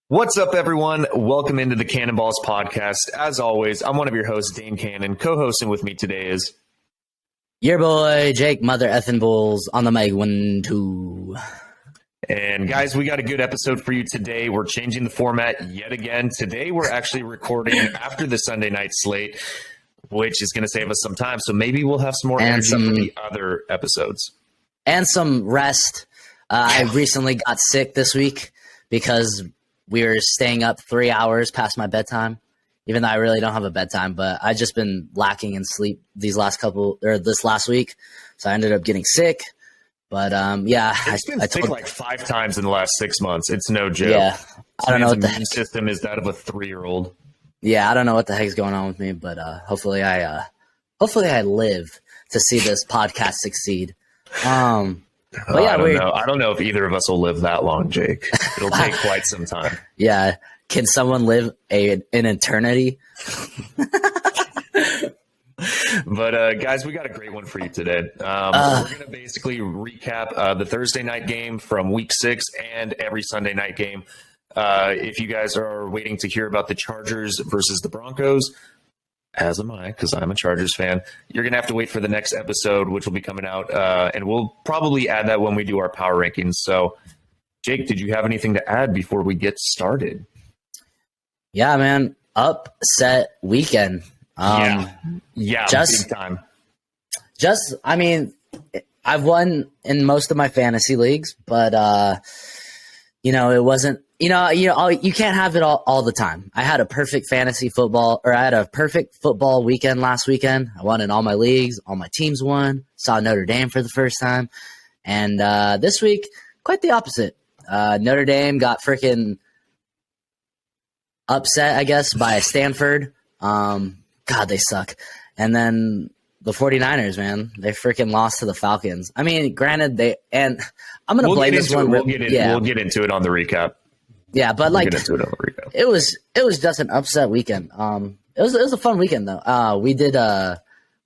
What's up, everyone? Welcome into the Cannonballs podcast. As always, I'm one of your hosts, Dane Cannon. Co-hosting with me today is your boy, Jake Mother Ethan Bulls on the mic 1, 2. And guys, we got a good episode for you today. We're changing the format yet again. Today, we're actually recording after the Sunday night slate, which is going to save us some time. So maybe we'll have some more energy for the other episodes. And some rest. I recently got sick this week because we were staying up 3 hours past my bedtime, even though I really don't have a bedtime, but I just been lacking in sleep this last week. So I ended up getting sick. But I sick like 5 times in the last 6 months. It's no joke. Yeah. I don't know what the immune system is that of a 3-year-old. Yeah, I don't know what the heck's going on with me, but hopefully I live to see this podcast succeed. But yeah, I don't know if either of us will live that long, Jake. It'll take quite some time. Yeah. Can someone live an eternity? But guys, we got a great one for you today. We're going to basically recap the Thursday night game from week 6 and every Sunday night game. If you guys are waiting to hear about the Chargers versus the Broncos, as am I, because I'm a Chargers fan, you're going to have to wait for the next episode, which will be coming out, and we'll probably add that when we do our power rankings. So, Jake, did you have anything to add before we get started? Yeah, man. Upset weekend. Yeah, big time. I've won in most of my fantasy leagues, but, it wasn't, you can't have it all the time. I had a perfect football weekend last weekend. I won in all my leagues. All my teams won. Saw Notre Dame for the first time. And this week, quite the opposite. Notre Dame got freaking upset, I guess, by Stanford. God, they suck. And then the 49ers, man, they freaking lost to the Falcons. I mean, granted, I'm going to blame this one. We'll get into it on the recap. Yeah, but it was just an upset weekend. It was a fun weekend though.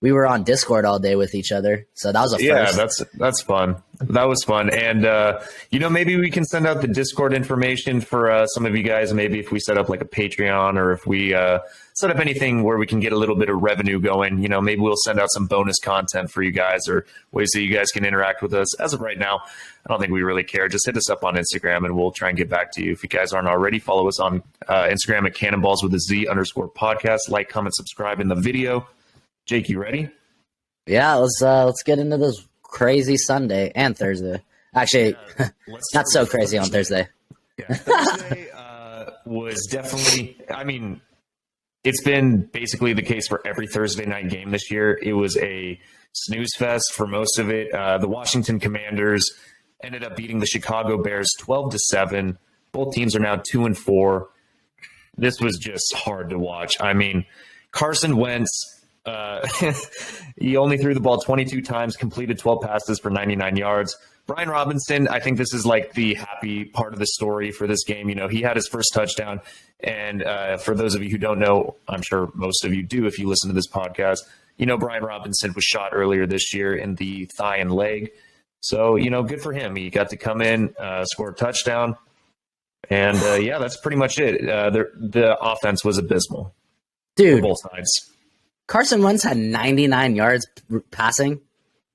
We were on Discord all day with each other, so that was a first. Yeah, that's fun. That was fun, and maybe we can send out the Discord information for some of you guys. Maybe if we set up like a Patreon, or if we set up anything where we can get a little bit of revenue going, maybe we'll send out some bonus content for you guys, or ways that you guys can interact with us. As of right now, I don't think we really care. Just hit us up on Instagram, and we'll try and get back to you. If you guys aren't already, follow us on Instagram at Cannonballs with a Z_podcast. Like, comment, subscribe in the video. Jake, you ready? Yeah, let's get into this crazy Sunday and Thursday. Actually, not so crazy on Thursday. Yeah, Thursday was definitely, it's been basically the case for every Thursday night game this year. It was a snooze fest for most of it. The Washington Commanders ended up beating the Chicago Bears 12-7. Both teams are now 2-4. This was just hard to watch. Carson Wentz, he only threw the ball 22 times, completed 12 passes for 99 yards. Brian Robinson, I think this is like the happy part of the story for this game. He had his first touchdown. And for those of you who don't know, I'm sure most of you do if you listen to this podcast, Brian Robinson was shot earlier this year in the thigh and leg. So, good for him. He got to come in, score a touchdown. And, that's pretty much it. The offense was abysmal. Dude, on both sides. Carson Wentz had 99 yards passing.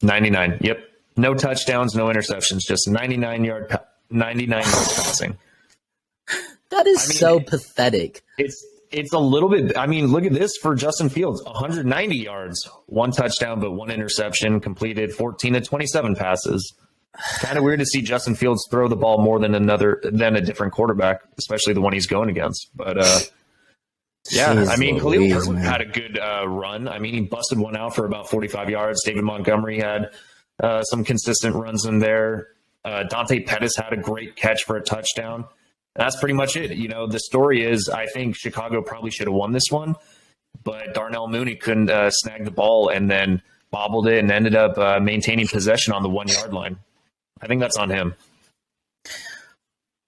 99, yep. No touchdowns, no interceptions, just 99 yards passing. That is so pathetic. It's a little bit. Look at this for Justin Fields: 190 yards, 1 touchdown, but 1 interception. Completed 14 of 27 passes. Kind of weird to see Justin Fields throw the ball more than a different quarterback, especially the one he's going against. But Khalil Herbert had a good run. He busted one out for about 45 yards. David Montgomery had some consistent runs in there. Dante Pettis had a great catch for a touchdown. That's pretty much it. The story is, I think Chicago probably should have won this one, but Darnell Mooney couldn't snag the ball and then bobbled it and ended up maintaining possession on the 1-yard line. I think that's on him.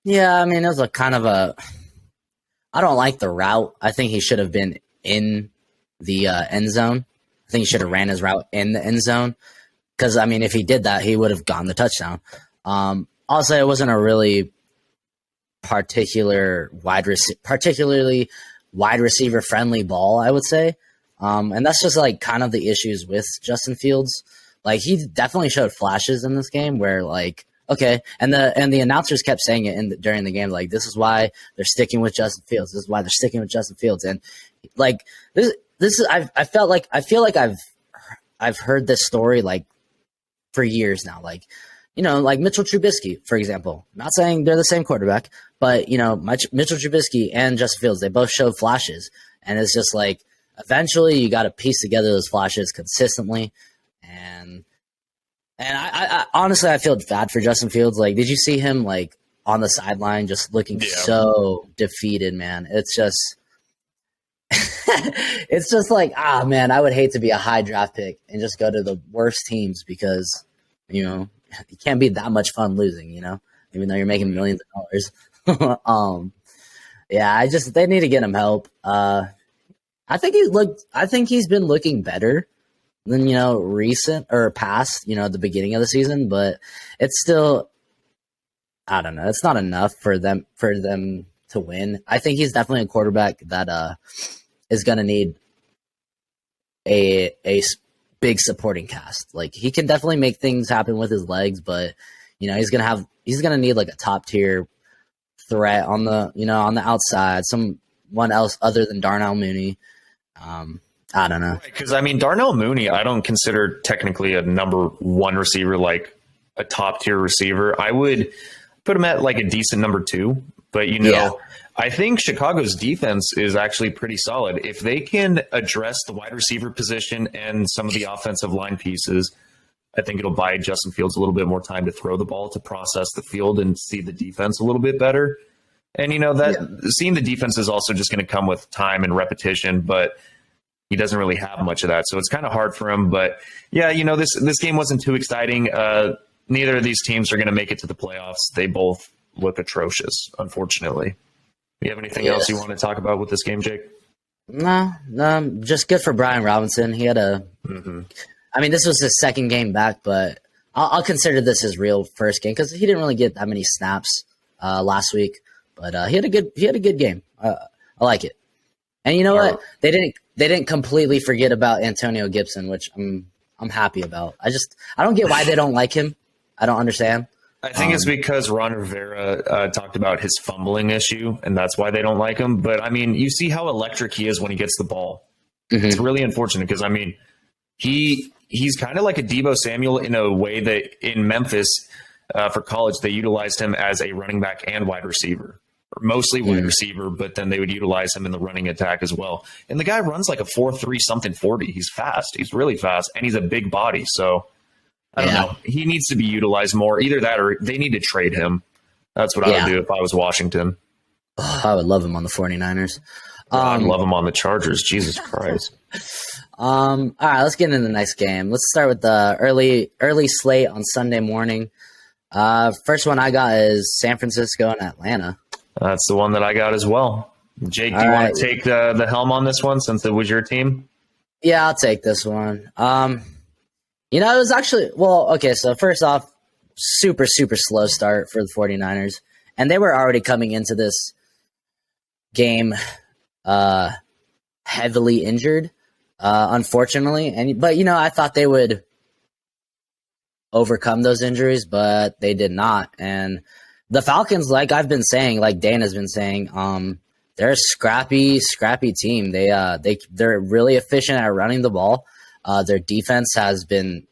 Yeah, it was a kind of a... I don't like the route. I think he should have been in the end zone. I think he should have ran his route in the end zone. Because, if he did that, he would have gotten the touchdown. I'll say it wasn't a really particularly wide receiver friendly ball, I would say. And that's just like kind of the issues with Justin Fields. Like he definitely showed flashes in this game where like, okay, and the announcers kept saying it during the game, like this is why they're sticking with Justin Fields. This is why they're sticking with Justin Fields. And like this is I feel like I've heard this story like for years now. Like, you know, like Mitchell Trubisky, for example. Not saying they're the same quarterback, but you know, Mitchell Trubisky and Justin Fields, they both showed flashes, and it's just like eventually you got to piece together those flashes consistently. And I honestly, I feel bad for Justin Fields. Like, did you see him like on the sideline just looking so defeated, man? It's just, it's just like, man, I would hate to be a high draft pick and just go to the worst teams because, you know, it can't be that much fun losing, you know, even though you're making millions of dollars. Yeah, they need to get him help. I think he's been looking better than, you know, recent or past, you know, the beginning of the season, but it's still, I don't know. It's not enough for them to win. I think he's definitely a quarterback that is going to need a big supporting cast. Like he can definitely make things happen with his legs, but you know, he's going to need like a top tier threat on the, you know, on the outside, someone else other than Darnell Mooney. I don't know. Because, I mean, Darnell Mooney, I don't consider technically a number one receiver, like a top tier receiver. I would put him at like a decent number two. But, you know, I think Chicago's defense is actually pretty solid. If they can address the wide receiver position and some of the offensive line pieces, I think it'll buy Justin Fields a little bit more time to throw the ball, to process the field and see the defense a little bit better. And, you know, seeing the defense is also just going to come with time and repetition, but he doesn't really have much of that. So it's kind of hard for him. But yeah, you know, this game wasn't too exciting. Neither of these teams are going to make it to the playoffs. They both look atrocious, unfortunately. Do you have anything else you want to talk about with this game, Jake? No, just good for Brian Robinson. He had I mean, this was his second game back, but I'll consider this his real first game because he didn't really get that many snaps last week. But he had a good game. I like it. And you know what? They didn't completely forget about Antonio Gibson, which I'm happy about. I don't get why they don't like him. I don't understand. I think it's because Ron Rivera talked about his fumbling issue, and that's why they don't like him. But I mean, you see how electric he is when he gets the ball. It's really unfortunate because I mean, he's kind of like a Deebo Samuel in a way that in Memphis for college they utilized him as a running back and wide receiver. Mostly wide receiver, but then they would utilize him in the running attack as well. And the guy runs like a 4.3 something 40. He's fast. He's really fast, and he's a big body. So I don't know. He needs to be utilized more. Either that or they need to trade him. That's what I would do if I was Washington. I would love him on the 49ers. I'd love him on the Chargers. Jesus Christ. All right, let's get into the next game. Let's start with the early slate on Sunday morning. First one I got is San Francisco and Atlanta. That's the one that I got as well. Jake, do you want to take the helm on this one since it was your team? Yeah, I'll take this one. You know, it was actually, okay, so first off, super, super slow start for the 49ers. And they were already coming into this game heavily injured, unfortunately. But, you know, I thought they would overcome those injuries, but they did not. And the Falcons, like I've been saying, like Dana's been saying, they're a scrappy team. They're really efficient at running the ball. Their defense has been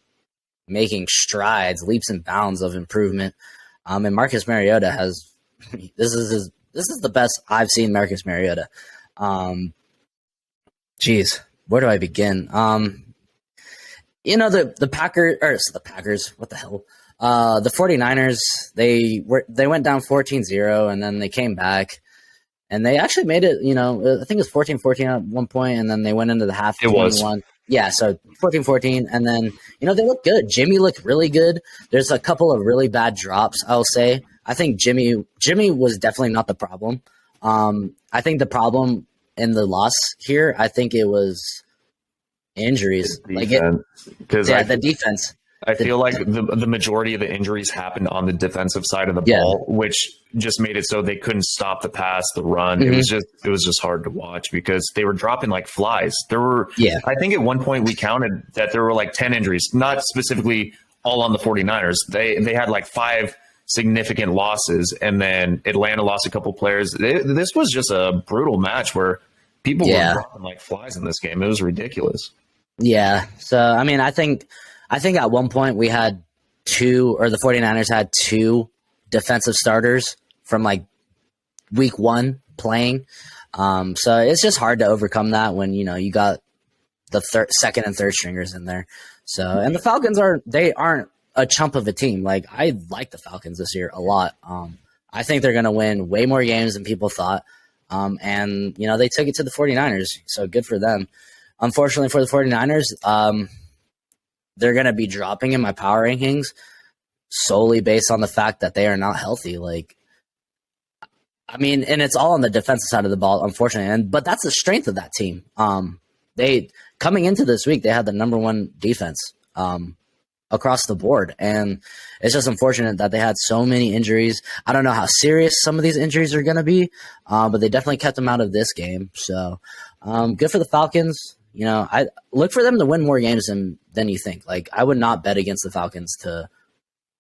making strides, leaps and bounds of improvement. And Marcus Mariota has this is the best I've seen Marcus Mariota. Geez, where do I begin? You know, the Packers, what the hell? The 49ers, they went down 14-0 and then they came back and they actually made it, you know, I think it was 14-14 at one point and then they went into the half. It 21. was. Yeah, so 14-14 and then, you know, they look good. Jimmy looked really good. There's a couple of really bad drops, I'll say. I think Jimmy was definitely not the problem. I think the problem in the loss here, I think it was injuries. The defense. I feel like the majority of the injuries happened on the defensive side of the Yeah. ball, which just made it so they couldn't stop the pass, the run. Mhm. It was just hard to watch because they were dropping like flies. There were, Yeah. I think at one point we counted that there were like 10 injuries, not specifically all on the 49ers. They had like 5 significant losses, and then Atlanta lost a couple players. This was just a brutal match where people Yeah. were dropping like flies in this game. It was ridiculous. Yeah. So, I mean, I think at one point we had the 49ers had 2 defensive starters from like week 1 playing. So it's just hard to overcome that when, you got the second and third stringers in there. So, and the Falcons aren't a chump of a team. Like, I like the Falcons this year a lot. I think they're going to win way more games than people thought. And, they took it to the 49ers. So good for them. Unfortunately for the 49ers, they're going to be dropping in my power rankings solely based on the fact that they are not healthy. Like, I mean, and it's all on the defensive side of the ball, unfortunately. But that's the strength of that team. They coming into this week, they had the number 1 defense across the board, and it's just unfortunate that they had so many injuries. I don't know how serious some of these injuries are going to be, but they definitely kept them out of this game. So, good for the Falcons. I look for them to win more games than you think. Like, I would not bet against the Falcons to,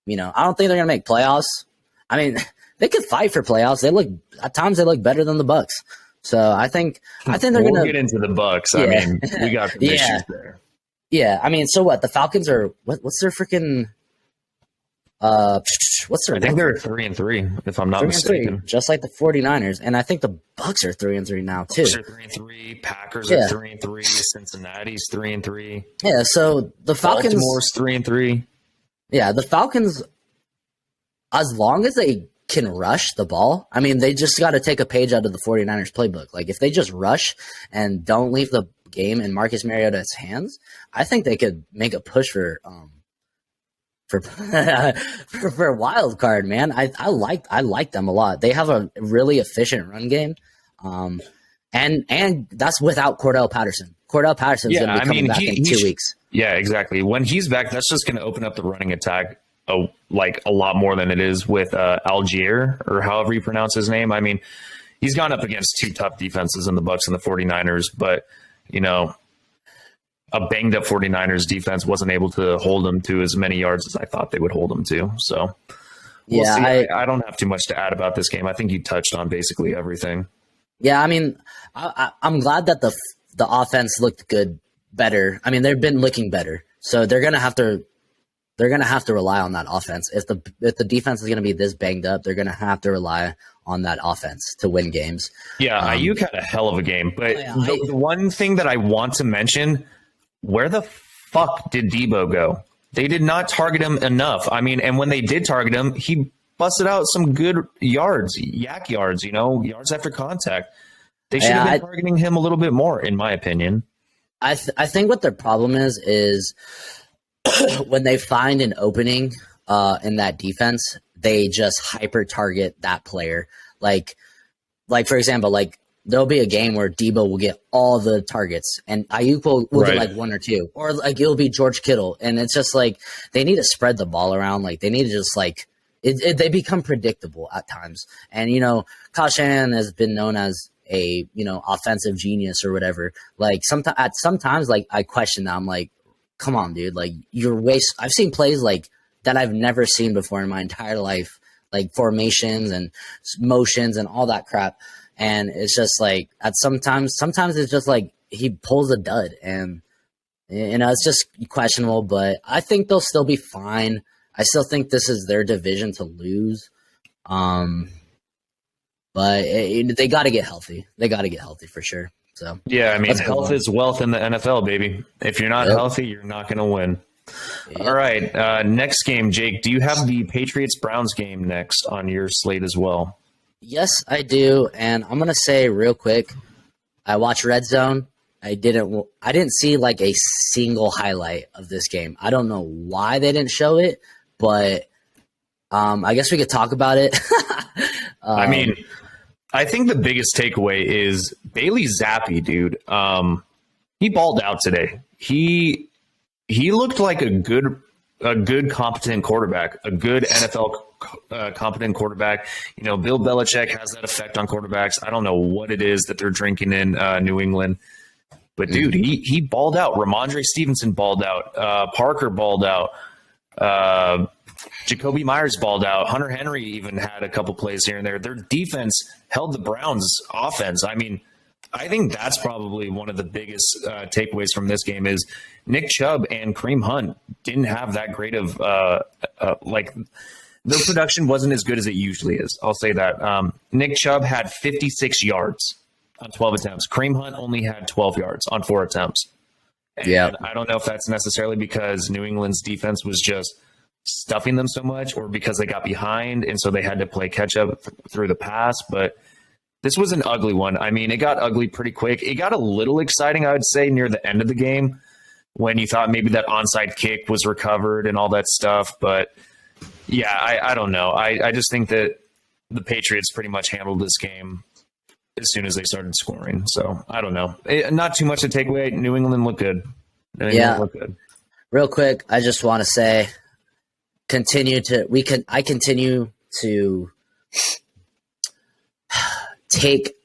I don't think they're going to make playoffs. I mean, they could fight for playoffs. At times they look better than the Bucks. So I think they're going to get into the Bucks. Yeah. I mean, we got some issues there. Yeah, I mean, so what? The Falcons are what's their freaking what's their I think record? they're 3-3, if I'm not 3-3, mistaken. just like the 49ers, and I think the Bucks are 3-3 now too. Bucks are 3-3. Packers Yeah. are 3-3. Cincinnati's 3-3. Yeah, so the Falcons, Baltimore's 3-3. yeah, the Falcons, as long as they can rush the ball, I mean, they just got to take a page out of the 49ers playbook. Like, if they just rush and don't leave the game in Marcus Mariota's hands, I think they could make a push for for a wild card, man. I like them a lot. They have a really efficient run game, and that's without Cordell Patterson. Cordell Patterson's going to be coming back in 2 weeks. Yeah, exactly. When he's back, that's just going to open up the running attack a lot more than it is with Algier, or however you pronounce his name. I mean, he's gone up against 2 tough defenses in the Bucks and the 49ers, but a banged up 49ers defense wasn't able to hold him to as many yards as I thought they would hold him to. So we'll see. I don't have too much to add about this game. I think you touched on basically everything. Yeah, I mean, I'm glad that the offense looked better. I mean, they've been looking better, so they're gonna have to rely on that offense. If the defense is gonna be this banged up, they're gonna have to rely on that offense to win games. Yeah, Ayuk had a hell of a game, but yeah, the one thing that I want to mention: where the fuck did Debo go? They did not target him enough. I mean, and when they did target him, he busted out some good yards, yak yards, yards after contact. They should have been targeting him a little bit more, in my opinion. I think what their problem is when they find an opening in that defense, they just hyper target that player. Like for example, like there'll be a game where Debo will get all the targets and Ayuk will get like 1 or 2, or like it'll be George Kittle, and it's just like they need to spread the ball around. Like they need to just like they become predictable at times. And Kyle Shanahan has been known as a offensive genius or whatever. Like sometimes like I question that. I'm like, come on, dude. Like I've seen plays like that I've never seen before in my entire life, like formations and motions and all that crap. And it's just like sometimes it's just like he pulls a dud, and it's just questionable. But I think they'll still be fine. I still think this is their division to lose. But they got to get healthy. They got to get healthy for sure. So yeah, I mean, health is wealth in the NFL, baby. If you're not healthy, you're not going to win. Yep. All right, next game, Jake. Do you have the Patriots-Browns game next on your slate as well? Yes, I do. And I'm going to say real quick, I watched Red Zone. I didn't see like a single highlight of this game. I don't know why they didn't show it, but I guess we could talk about it. I mean, I think the biggest takeaway is Bailey Zappi, dude. He balled out today. He looked like a good a good, competent quarterback, a good NFL competent quarterback. You know, Bill Belichick has that effect on quarterbacks. I don't know what it is that they're drinking in New England. But, dude, he balled out. Ramondre Stevenson balled out. Parker balled out. Jacoby Myers balled out. Hunter Henry even had a couple plays here and there. Their defense held the Browns' offense. I mean, I think that's probably one of the biggest takeaways from this game is Nick Chubb and Kareem Hunt didn't have that great of their production wasn't as good as it usually is. I'll say that. Nick Chubb had 56 yards on 12 attempts. Kareem Hunt only had 12 yards on 4 attempts. Yeah. I don't know if that's necessarily because New England's defense was just stuffing them so much or because they got behind and so they had to play catch up through the pass. But this was an ugly one. I mean, it got ugly pretty quick. It got a little exciting, I would say, near the end of the game when you thought maybe that onside kick was recovered and all that stuff. But, yeah, I don't know. I just think that the Patriots pretty much handled this game as soon as they started scoring. So, I don't know. Not too much to take away. New England looked good. Looked good. Real quick, I just want to say, I continue to take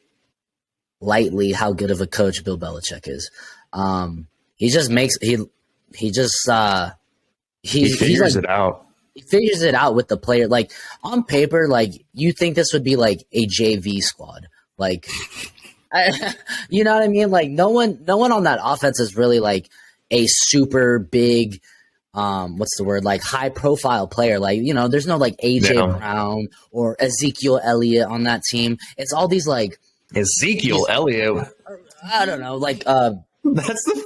lightly how good of a coach Bill Belichick is. He figures it out. He figures it out with the player. Like on paper, like you think this would be like a JV squad. Like, you know what I mean? Like no one on that offense is really like a super big, what's the word? Like high profile player. Like, you know, there's no like AJ Brown or Ezekiel Elliott on that team. It's all these like Ezekiel Elliott. I don't know. Like, that's one of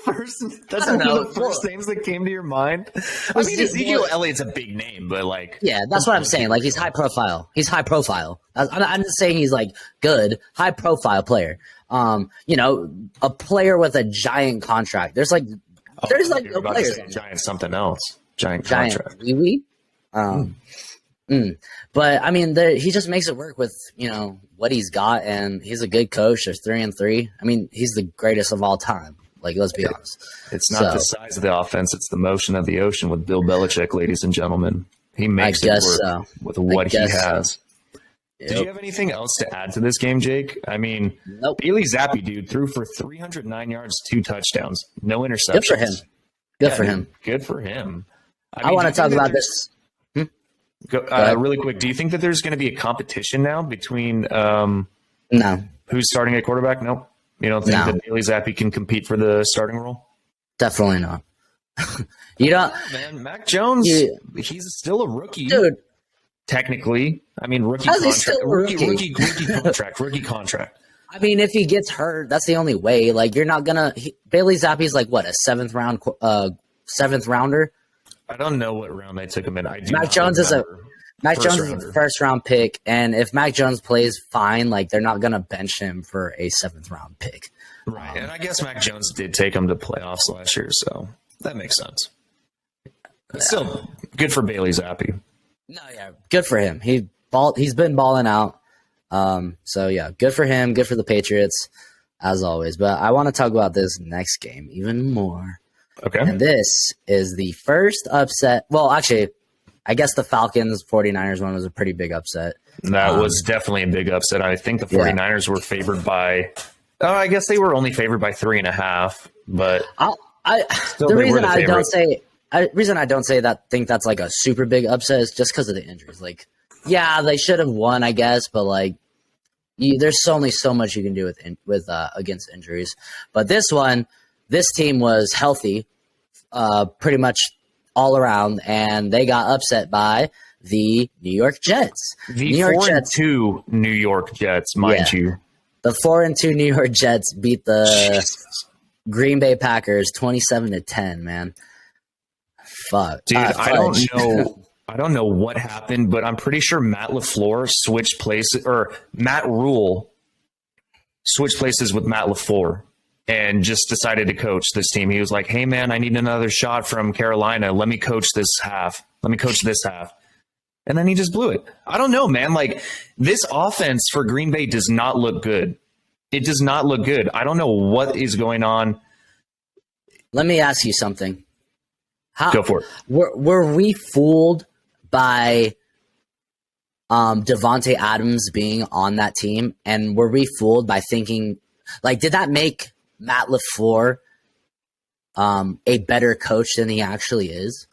the first names that came to your mind. I mean, Ezekiel Elliott's a big name, but like, yeah, that's what I'm saying. Like, he's high profile. I'm just saying he's like good, high profile player. You know, a player with a giant contract. There's no players. Giant something else. Giant contract. But I mean, he just makes it work with, you know, what he's got, and he's a good coach. There's 3-3. I mean, he's the greatest of all time. Like, let's be honest. It's not the size of the offense; it's the motion of the ocean with Bill Belichick, ladies and gentlemen. He makes it work with what he has. Yep. Did you have anything else to add to this game, Jake? I mean, nope. Bailey Zappi, dude, threw for 309 yards, 2 touchdowns, no interceptions. Good for him. Good for him. I want to talk about this. Really quick, do you think that there's going to be a competition now between no who's starting at quarterback? No, you don't think that Bailey Zappi can compete for the starting role? Definitely not. You don't, man. Mac Jones, he's still a rookie, dude. Technically, I mean, rookie contract. I mean, if he gets hurt, that's the only way. Like, you're not gonna. Bailey Zappi's like what, a seventh rounder. I don't know what round they took him in. Mac Jones is a first round pick, and if Mac Jones plays fine, like they're not gonna bench him for a 7th round pick. Right, and I guess Mac Jones did take him to playoffs last year, so that makes sense. Still, good for Bailey Zappi. No, yeah, good for him. He's been balling out. So yeah, good for him. Good for the Patriots, as always. But I want to talk about this next game even more. Okay. And this is the first upset. Well, actually, I guess the Falcons 49ers one was a pretty big upset. That was definitely a big upset. I think the 49ers were favored by. I guess they were only favored by 3.5. But the reason I don't say that, think that's like a super big upset is just because of the injuries. Like, yeah, they should have won, I guess, but like, there's only so much you can do with against injuries. But this team was healthy, pretty much all around, and they got upset by the New York Jets. The 4-2 New York Jets, mind you. The 4-2 New York Jets beat the Green Bay Packers 27-10. Man, fuck, dude. I don't know what happened, but I'm pretty sure Matt LaFleur switched places, or Matt Rule switched places with Matt LaFleur and just decided to coach this team. He was like, hey, man, I need another shot from Carolina. Let me coach this half. And then he just blew it. I don't know, man. Like, this offense for Green Bay does not look good. It does not look good. I don't know what is going on. Let me ask you something. Go for it. Were we fooled by Devontae Adams being on that team, and were we fooled by thinking like did that make Matt LaFleur a better coach than he actually is?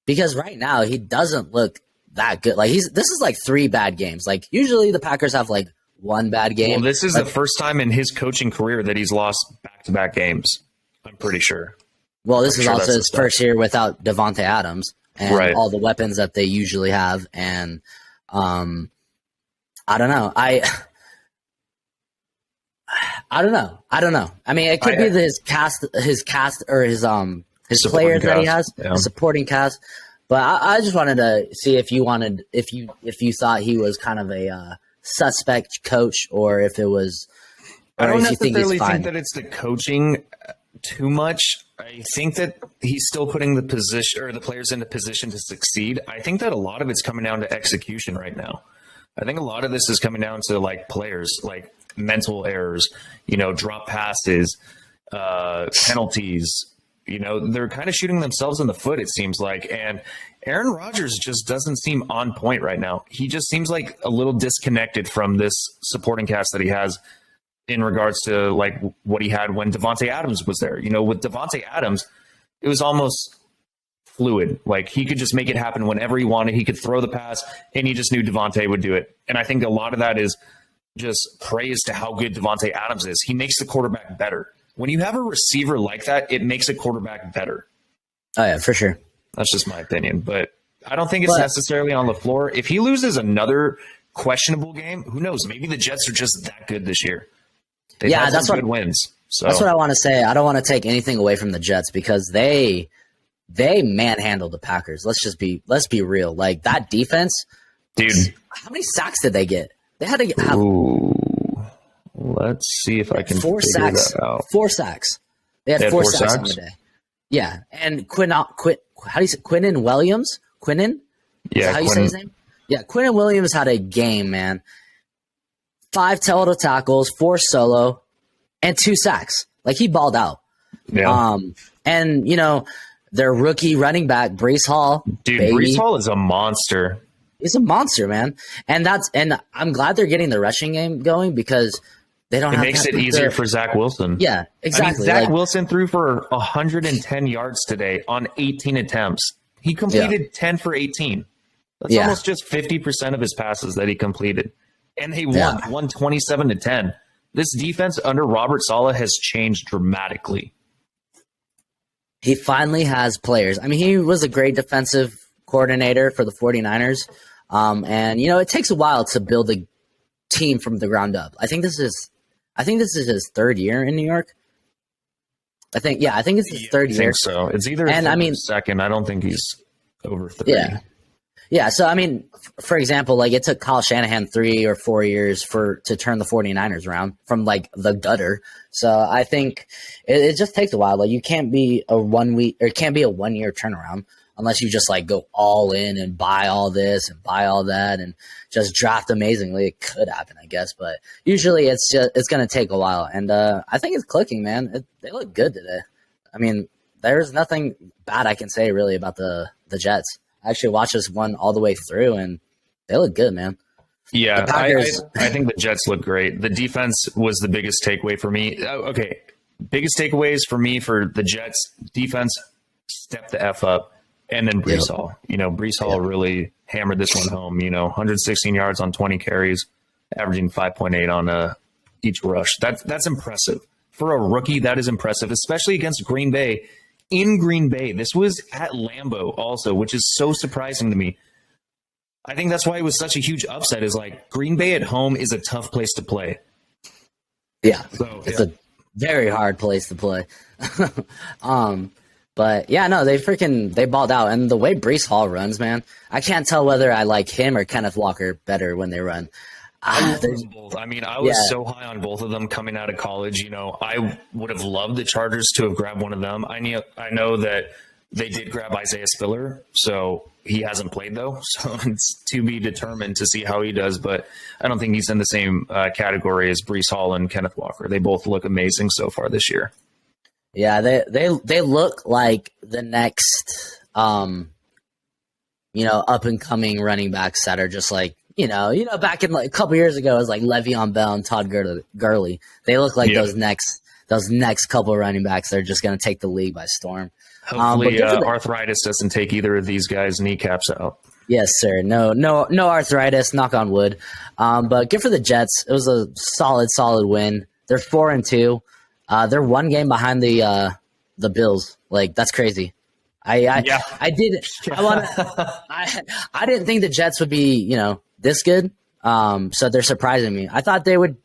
Because right now he doesn't look that good. Like this is like 3 bad games. Like usually the Packers have like 1 bad game. Well, this is the first time in his coaching career that he's lost back-to-back games. I'm pretty sure. Well, this is also his first year without Devontae Adams and all the weapons that they usually have. And I don't know. I don't know. I mean, it could be his cast or his players that he has, his supporting cast. But I just wanted to see if you thought he was kind of a suspect coach, or if it was. I don't necessarily think that it's the coaching too much. I think that he's still putting the players in a position to succeed. I think that a lot of it's coming down to execution right now. I think a lot of this is coming down to like players, like mental errors, drop passes, penalties. They're kind of shooting themselves in the foot, it seems like. And Aaron Rodgers just doesn't seem on point right now. He just seems like a little disconnected from this supporting cast that he has in regards to like what he had when Devontae Adams was there. With Devontae Adams, it was almost fluid. Like he could just make it happen whenever he wanted. He could throw the pass and he just knew Devontae would do it. And I think a lot of that is just praise to how good Devontae Adams is. He makes the quarterback better. When you have a receiver like that, it makes a quarterback better. Oh, yeah, for sure. That's just my opinion. But I don't think it's necessarily on LaFleur. If he loses another questionable game, who knows? Maybe the Jets are just that good this year. They've had some good wins. So. That's what I want to say. I don't want to take anything away from the Jets because they manhandled the Packers. Let's be real. Like that defense, dude. How many sacks did they get? They had to have. Ooh. Let's see if I can figure that out. 4 sacks. They had 4 sacks on the day. Yeah, and how do you say Quinnen Williams? Quinnen? Yeah, how you say his name? Yeah, Quinnen Williams had a game, man. 5 total tackles, 4 solo, and 2 sacks. Like he balled out. Yeah. And their rookie running back Breece Hall. Dude, Breece Hall is a monster. He's a monster, man. And I'm glad they're getting the rushing game going because they don't. It makes it easier for Zach Wilson. Yeah, exactly. Zach Wilson threw for 110 yards today on 18 attempts. He completed 10 for 18. That's almost just 50% of his passes that he completed. And they won 27-10. This defense under Robert Saleh has changed dramatically. He finally has players. I mean, he was a great defensive coordinator for the 49ers. And it takes a while to build a team from the ground up. I think this is his 3rd year in New York. I think it's his 3rd year. I think so. It's either second. I don't think he's over 3. Yeah. So I mean, for example, like it took Kyle Shanahan 3 or 4 years to turn the 49ers around from like the gutter. So I think it just takes a while. Like you can't be a 1 year turnaround unless you just like go all in and buy all this and buy all that and just draft amazingly. It could happen, I guess, but usually it's going to take a while. And I think it's clicking, man. They look good today. I mean, there's nothing bad I can say really about the Jets. I actually watched this one all the way through, and they look good, man. Yeah, I think the Jets look great. The defense was the biggest takeaway for me. Okay, biggest takeaways for me for the Jets defense: step the F up, and then Breece Hall. Breece Hall really hammered this one home. 116 yards on 20 carries, averaging 5.8 on each rush. That's impressive for a rookie. That is impressive, especially against Green Bay. In Green Bay, this was at Lambeau also, which is so surprising to me. I think that's why it was such a huge upset. Is like Green Bay at home is a tough place to play. Yeah, so, it's a very hard place to play. But yeah, no, they balled out, and the way Breece Hall runs, man, I can't tell whether I like him or Kenneth Walker better when they run. I was so high on both of them coming out of college. I would have loved the Chargers to have grabbed one of them. I know that they did grab Isaiah Spiller, so he hasn't played though. So it's to be determined to see how he does. But I don't think he's in the same category as Breece Hall and Kenneth Walker. They both look amazing so far this year. Yeah, they look like the next up and coming running backs that are just like, back in like a couple years ago, it was like Le'Veon Bell and Todd Gurley. They look like those next couple running backs that are just going to take the league by storm. Hopefully, arthritis doesn't take either of these guys' kneecaps out. Yes, sir. No arthritis. Knock on wood. But good for the Jets. It was a solid win. They're 4-2. They're one game behind the Bills. Like, that's crazy. I didn't think the Jets would be, this good. So they're surprising me. I thought they would,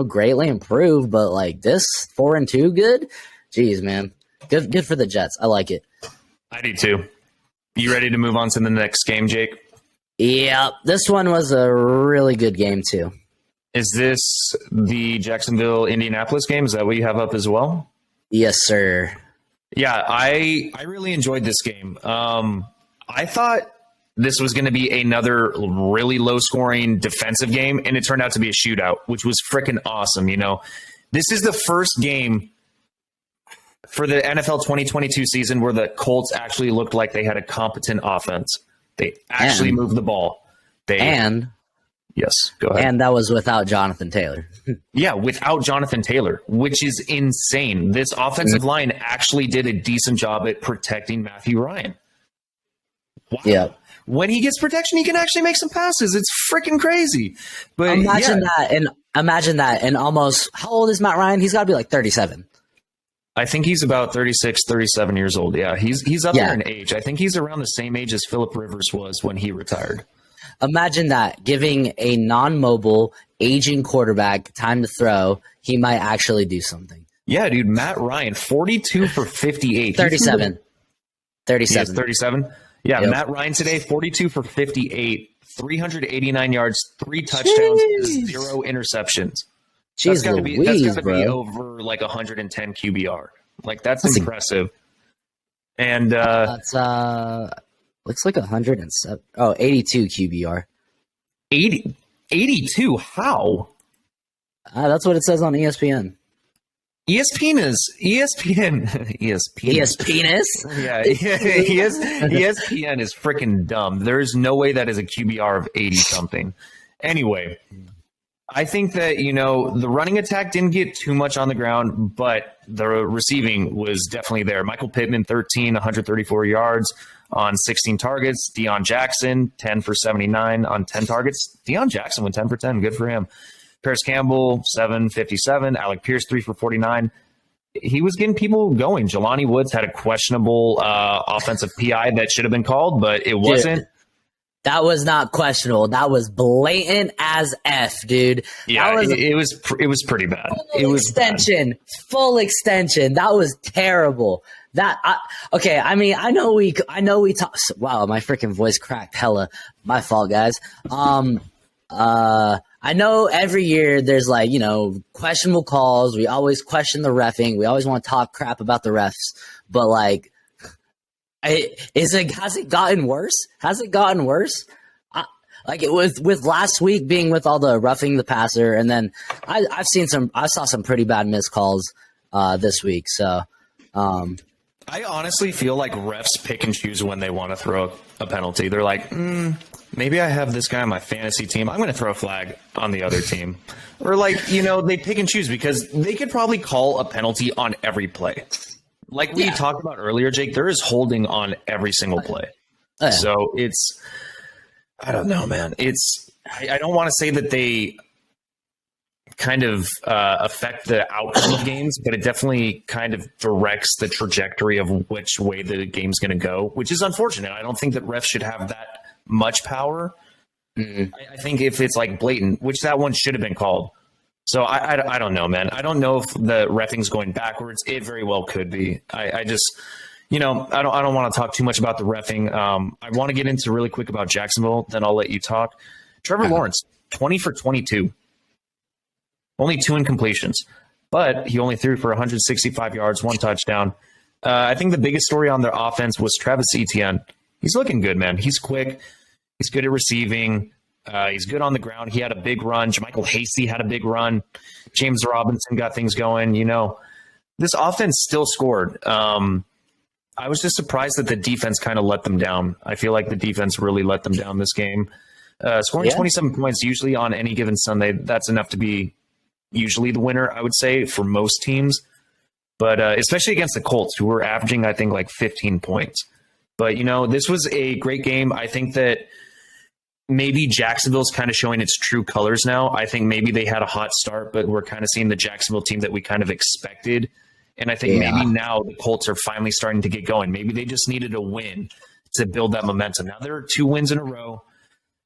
greatly improve, but like this 4-2 good. Jeez, man. Good for the Jets. I like it. I do too. You ready to move on to the next game, Jake? Yeah, this one was a really good game too. Is this the Jacksonville-Indianapolis game? Is that what you have up as well? Yes, sir. Yeah, I really enjoyed this game. I thought this was going to be another really low-scoring defensive game, and it turned out to be a shootout, which was freaking awesome. This is the first game for the NFL 2022 season where the Colts actually looked like they had a competent offense. They actually moved the ball. Yes, go ahead. And that was without Jonathan Taylor. Yeah, without Jonathan Taylor, which is insane. This offensive line actually did a decent job at protecting Matthew Ryan. Wow. Yeah. When he gets protection, he can actually make some passes. It's freaking crazy. But imagine that. And almost, how old is Matt Ryan? He's got to be like 37. I think he's about 36, 37 years old. Yeah, he's up there in age. I think he's around the same age as Phillip Rivers was when he retired. Imagine that, giving a non-mobile, aging quarterback time to throw, he might actually do something. Yeah, dude, Matt Ryan, 42 for 58. 37. 37. 37? Yeah, yep. Matt Ryan today, 42 for 58, 389 yards, 3 touchdowns, 0 interceptions. Jeez, that's got to be over like 110 QBR. Like, that's impressive. And that's looks like 107. Oh, 82 QBR. 82? How? That's what it says on ESPN. ESPN. Yeah, ESPN is freaking dumb. There is no way that is a QBR of 80 something. Anyway, I think that, the running attack didn't get too much on the ground, but the receiving was definitely there. Michael Pittman, 134 yards on 16 targets. Deion Jackson, 10 for 79 on 10 targets. Deion Jackson went 10 for 10. Good for him. Paris Campbell, 757. Alec Pierce, 3 for 49. He was getting people going. Jelani Woods had a questionable offensive PI that should have been called, but it wasn't. Dude, that was not questionable. That was blatant as F, dude. Yeah, it was pretty bad. Full extension. That was terrible. I know we talk. Wow, my freaking voice cracked. Hella, my fault, guys. I know every year there's questionable calls. We always question the reffing. We always want to talk crap about the refs. But has it gotten worse? Has it gotten worse? It was with last week being with all the roughing the passer, and then I saw some pretty bad missed calls this week. So I honestly feel like refs pick and choose when they want to throw a penalty. They're like, maybe I have this guy on my fantasy team. I'm going to throw a flag on the other team. Or they pick and choose because they could probably call a penalty on every play. Like we talked about earlier, Jake, there is holding on every single play. So I don't know, man. I don't want to say that they kind of affect the outcome of games, but it definitely kind of directs the trajectory of which way the game's going to go, which is unfortunate. I don't think that refs should have that much power. Mm-hmm. I think if it's blatant, which that one should have been called. So I don't know, man. I don't know if the reffing's going backwards. It very well could be. I just, I don't want to talk too much about the reffing. I want to get into really quick about Jacksonville, then I'll let you talk. Trevor Lawrence, 20 for 22. Only 2 incompletions, but he only threw for 165 yards, 1 touchdown. I think the biggest story on their offense was Travis Etienne. He's looking good, man. He's quick. He's good at receiving. He's good on the ground. He had a big run. JaMycal Hasty had a big run. James Robinson got things going. This offense still scored. I was just surprised that the defense kind of let them down. I feel like the defense really let them down this game. Scoring 27 points usually on any given Sunday, that's enough to be usually the winner, I would say, for most teams. But especially against the Colts, who were averaging, I think, like 15 points. But, this was a great game. I think that maybe Jacksonville's kind of showing its true colors now. I think maybe they had a hot start, but we're kind of seeing the Jacksonville team that we kind of expected. And I think maybe now the Colts are finally starting to get going. Maybe they just needed a win to build that momentum. Now there are 2 wins in a row.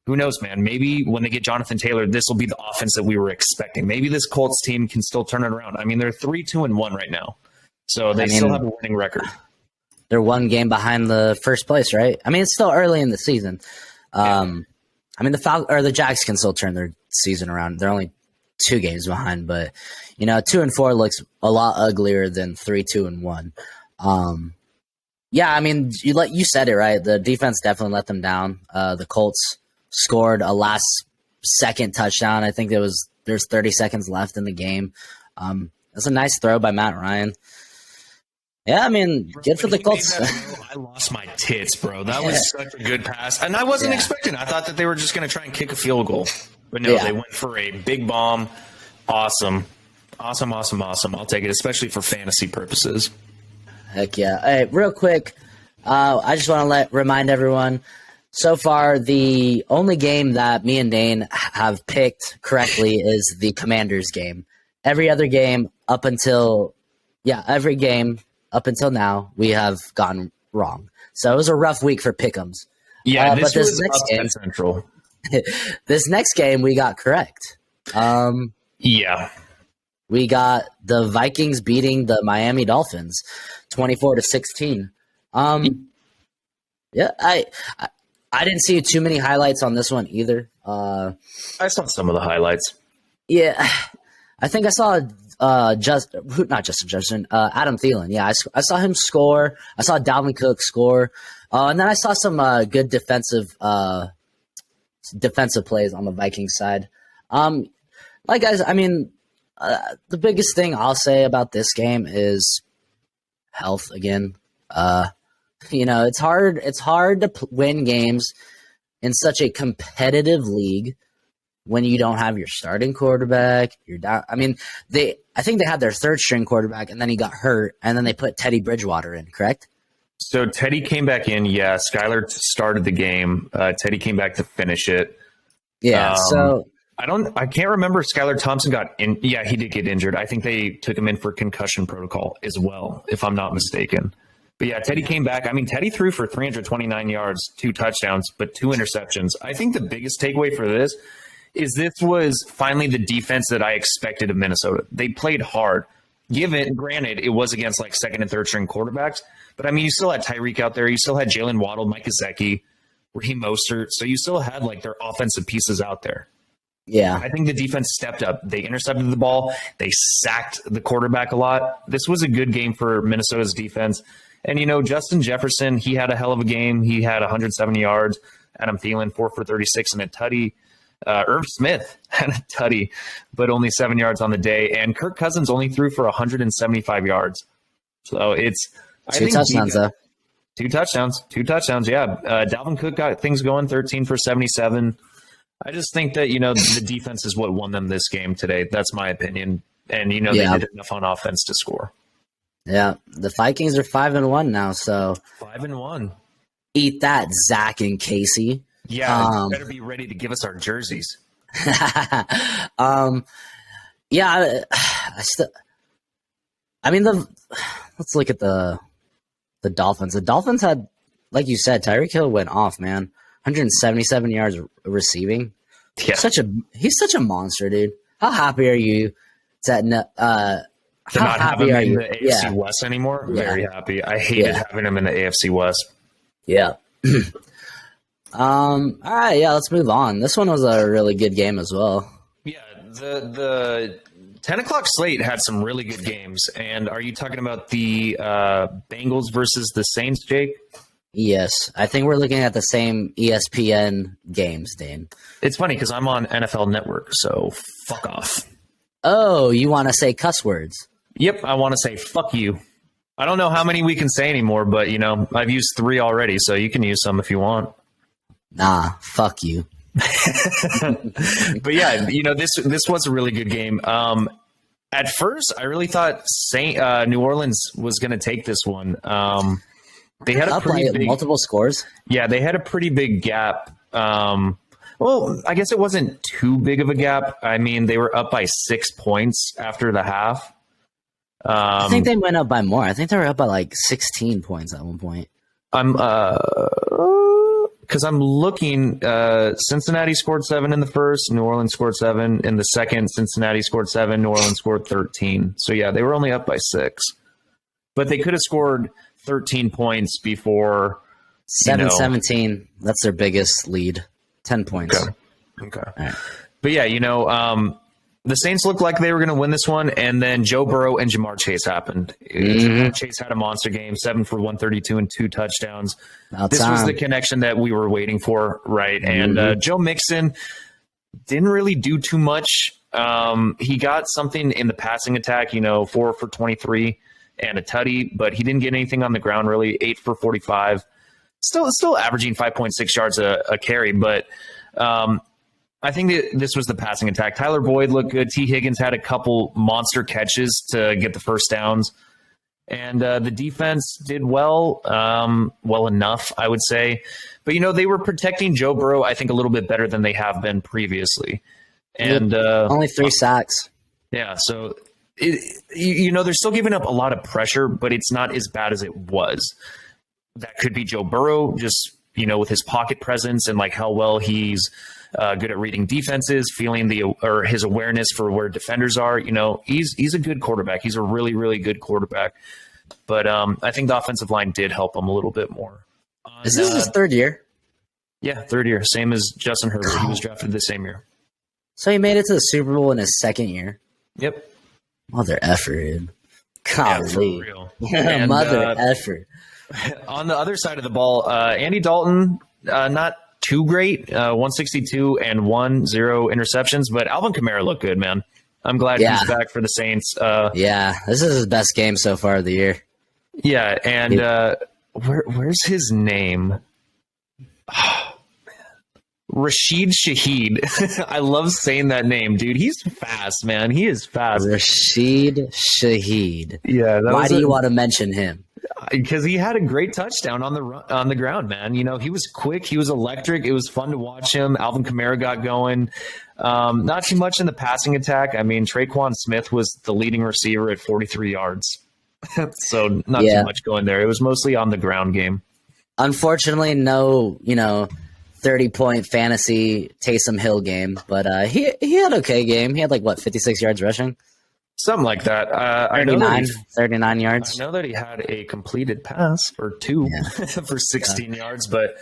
Who knows, man? Maybe when they get Jonathan Taylor, this will be the offense that we were expecting. Maybe this Colts team can still turn it around. I mean, they're 3-2-1 right now. So they still have a winning record. They're 1 game behind the first place, right? I mean, it's still early in the season. I mean, the Jags can still turn their season around. They're only 2 games behind, but 2-4 looks a lot uglier than 3-2-1. Yeah, I mean, you said it right. The defense definitely let them down. The Colts scored a last-second touchdown. I think there's 30 seconds left in the game. That's a nice throw by Matt Ryan. Yeah, I mean, good for the Colts. I lost my tits, bro. That was such a good pass. And I wasn't expecting it. I thought that they were just going to try and kick a field goal. But no, they went for a big bomb. Awesome. Awesome. I'll take it, especially for fantasy purposes. Heck yeah. Hey, real quick, I just want to remind everyone, so far the only game that me and Dane have picked correctly is the Commanders game. Every other game up until now, we have gotten wrong. So it was a rough week for pick'ems. Yeah, but this next game, Central. this next game we got correct. We got the Vikings beating the Miami Dolphins, 24-16. Yeah, I didn't see too many highlights on this one either. I saw some of the highlights. Yeah, I think I saw Adam Thielen. Yeah, I saw him score. I saw Dalvin Cook score, and then I saw some good defensive plays on the Vikings side. Guys, I mean, the biggest thing I'll say about this game is health again. It's hard to win games in such a competitive league when you don't have your starting quarterback. You're down. I mean, I think they had their 3rd string quarterback, and then he got hurt, and then they put Teddy Bridgewater in, correct? So Teddy came back in. Yeah, Skylar started the game. Teddy came back to finish it. Yeah. I can't remember if Skylar Thompson got in. Yeah, he did get injured. I think they took him in for concussion protocol as well, if I'm not mistaken. But yeah, Teddy came back. I mean, Teddy threw for 329 yards, 2 touchdowns, but 2 interceptions. I think the biggest takeaway for this was finally the defense that I expected of Minnesota. They played hard. Granted, it was against like 2nd and 3rd string quarterbacks, but I mean, you still had Tyreek out there. You still had Jalen Waddle, Mike Gesicki, Raheem Mostert. So you still had like their offensive pieces out there. Yeah. I think the defense stepped up. They intercepted the ball. They sacked the quarterback a lot. This was a good game for Minnesota's defense. And, Justin Jefferson, he had a hell of a game. He had 170 yards. Adam Thielen, 4 for 36 and a tutty. Irv Smith had a tutty, but only 7 yards on the day. And Kirk Cousins only threw for 175 yards. So it's 2 touchdowns, though. 2 touchdowns, yeah. Dalvin Cook got things going, 13 for 77. I just think that, the defense is what won them this game today. That's my opinion. And, they did enough on offense to score. Yeah. The Vikings are 5-1 now, so. 5-1. Eat that, Zach and Casey. Yeah, you better be ready to give us our jerseys. Let's look at the Dolphins. The Dolphins had, like you said, Tyreek Hill went off, man. 177 yards receiving. Yeah. He's such a monster, dude. How happy are you to not have him in the AFC West anymore? Yeah. Very happy. I hated having him in the AFC West. Yeah. All right, let's move on. This one was a really good game as well. Yeah, the 10 o'clock slate had some really good games. And are you talking about the Bengals versus the Saints, Jake? Yes, I think we're looking at the same ESPN games, Dane. It's funny because I'm on NFL Network, so fuck off. Oh, you want to say cuss words? Yep, I want to say fuck you. I don't know how many we can say anymore, but I've used 3 already, so you can use some if you want. Nah, fuck you. But yeah, this was a really good game. At first, I really thought New Orleans was going to take this one. They had a pretty big multiple scores. Yeah, they had a pretty big gap. Well, I guess it wasn't too big of a gap. I mean, they were up by 6 points after the half. I think they went up by more. I think they were up by like 16 points at one point. Because I'm looking, Cincinnati scored 7 in the first, New Orleans scored 7 in the second, Cincinnati scored 7, New Orleans scored 13. So yeah, they were only up by 6, but they could have scored 13 points before 7-17. That's their biggest lead. 10 points. Okay. Right. But yeah, the Saints looked like they were going to win this one, and then Joe Burrow and Jamar Chase happened. Jamar Chase had a monster game, 7 for 132 and 2 touchdowns. This was the connection that we were waiting for, right? And Joe Mixon didn't really do too much. He got something in the passing attack, 4 for 23 and a tutty, but he didn't get anything on the ground really. 8 for 45. Still averaging 5.6 yards a carry, but I think that this was the passing attack. Tyler Boyd looked good. T. Higgins had a couple monster catches to get the first downs. And the defense did well enough, I would say. But, they were protecting Joe Burrow, I think, a little bit better than they have been previously. And only 3 sacks. Yeah, so, they're still giving up a lot of pressure, but it's not as bad as it was. That could be Joe Burrow, just, with his pocket presence and, like, how well he's good at reading defenses, feeling his awareness for where defenders are. He's a good quarterback. He's a really, really good quarterback. But I think the offensive line did help him a little bit more. Is this his 3rd year? Yeah, 3rd year. Same as Justin Herbert. He was drafted the same year. So he made it to the Super Bowl in his 2nd year? Yep. Mother effer, dude. Golly. Yeah, for real. Mother effer. On the other side of the ball, Andy Dalton, not too great, 162 and 0 interceptions, but Alvin Kamara looked good, man. I'm glad he's back for the Saints. This is his best game so far of the year. Yeah, and where's his name? Oh, man. Rashid Shaheed. I love saying that name, dude. He's fast, man. He is fast. Rashid Shaheed. Yeah. Why do you want to mention him? Because he had a great touchdown on the ground, man. He was quick. He was electric. It was fun to watch him. Alvin Kamara got going. Not too much in the passing attack. I mean, Traquan Smith was the leading receiver at 43 yards. So not too much going there. It was mostly on the ground game. Unfortunately, no, 30-point fantasy Taysom Hill game. But he had an okay game. He had 56 yards rushing? Something like that. 39 yards. I know that he had a completed pass or 2 for 16 yards, but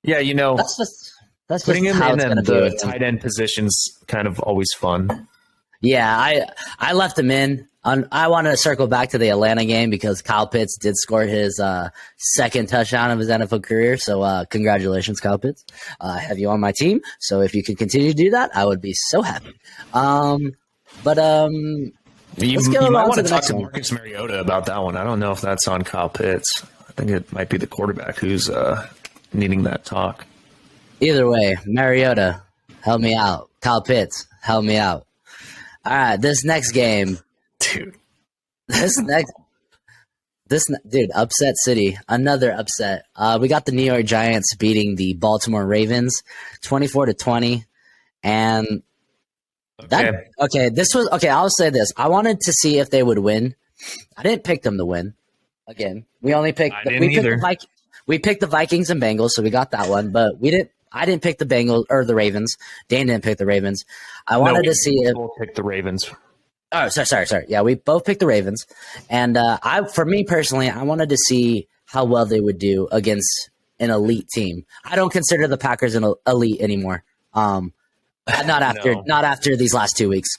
that's putting just him how in it's the tight end positions kind of always fun. Yeah, I left him in. I wanted to circle back to the Atlanta game because Kyle Pitts did score his 2nd touchdown of his NFL career. So congratulations, Kyle Pitts. I have you on my team. So if you could continue to do that, I would be so happy. You might want to talk to Marcus Mariota about that one. I don't know if that's on Kyle Pitts. I think it might be the quarterback who's needing that talk. Either way, Mariota, help me out. Kyle Pitts, help me out. All right, this next game. Dude. Dude, upset city. Another upset. We got the New York Giants beating the Baltimore Ravens 24-20. And I'll say this. I wanted to see if they would win. I didn't pick them to win. Again, we picked the Vikings and Bengals, so we got that one, but I didn't pick the Bengals or the Ravens. Dan didn't pick the Ravens. I wanted to see if both picked the Ravens. Oh, sorry. Yeah, we both picked the Ravens, and for me personally, I wanted to see how well they would do against an elite team. I don't consider the Packers an elite anymore. Not after these last 2 weeks.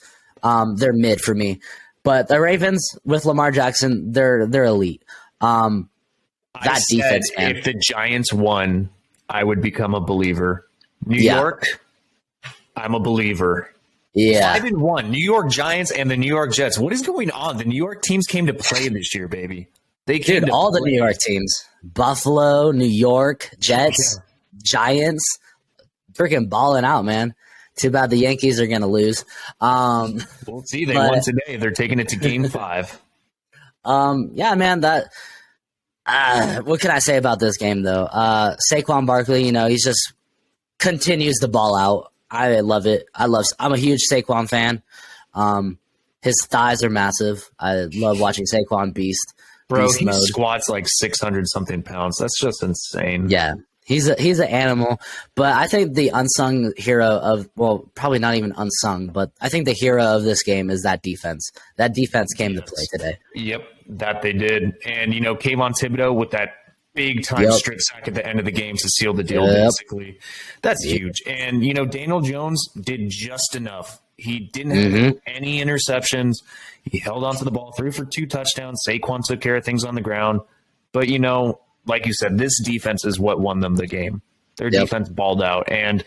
They're mid for me. But the Ravens with Lamar Jackson, they're elite. That defense, man. If the Giants won, I would become a believer. New York, I'm a believer. Yeah. 5-1. New York Giants and the New York Jets. What is going on? The New York teams came to play this year, baby. They came Dude, to all the play. New York teams. Buffalo, New York, Jets, Giants, freaking balling out, man. Too bad the Yankees are going to lose. We'll see. They won today. They're taking it to Game 5. Yeah, man, that what can I say about this game though? Saquon Barkley, he's just continues to ball out. I love it. I'm a huge Saquon fan. His thighs are massive. I love watching Saquon beast Bro, he mode. squats like 600 something pounds. That's just insane. Yeah. He's an animal, but I think the unsung hero of, well, probably not even unsung, but I think the hero of this game is that defense. That defense came to play today. Yep, that they did. And, Kayvon Thibodeau with that big time strip sack at the end of the game to seal the deal, basically. That's huge. And, Daniel Jones did just enough. He didn't have any interceptions. He held onto the ball, threw for 2 touchdowns. Saquon took care of things on the ground. But, like you said, this defense is what won them the game. Their defense balled out. And,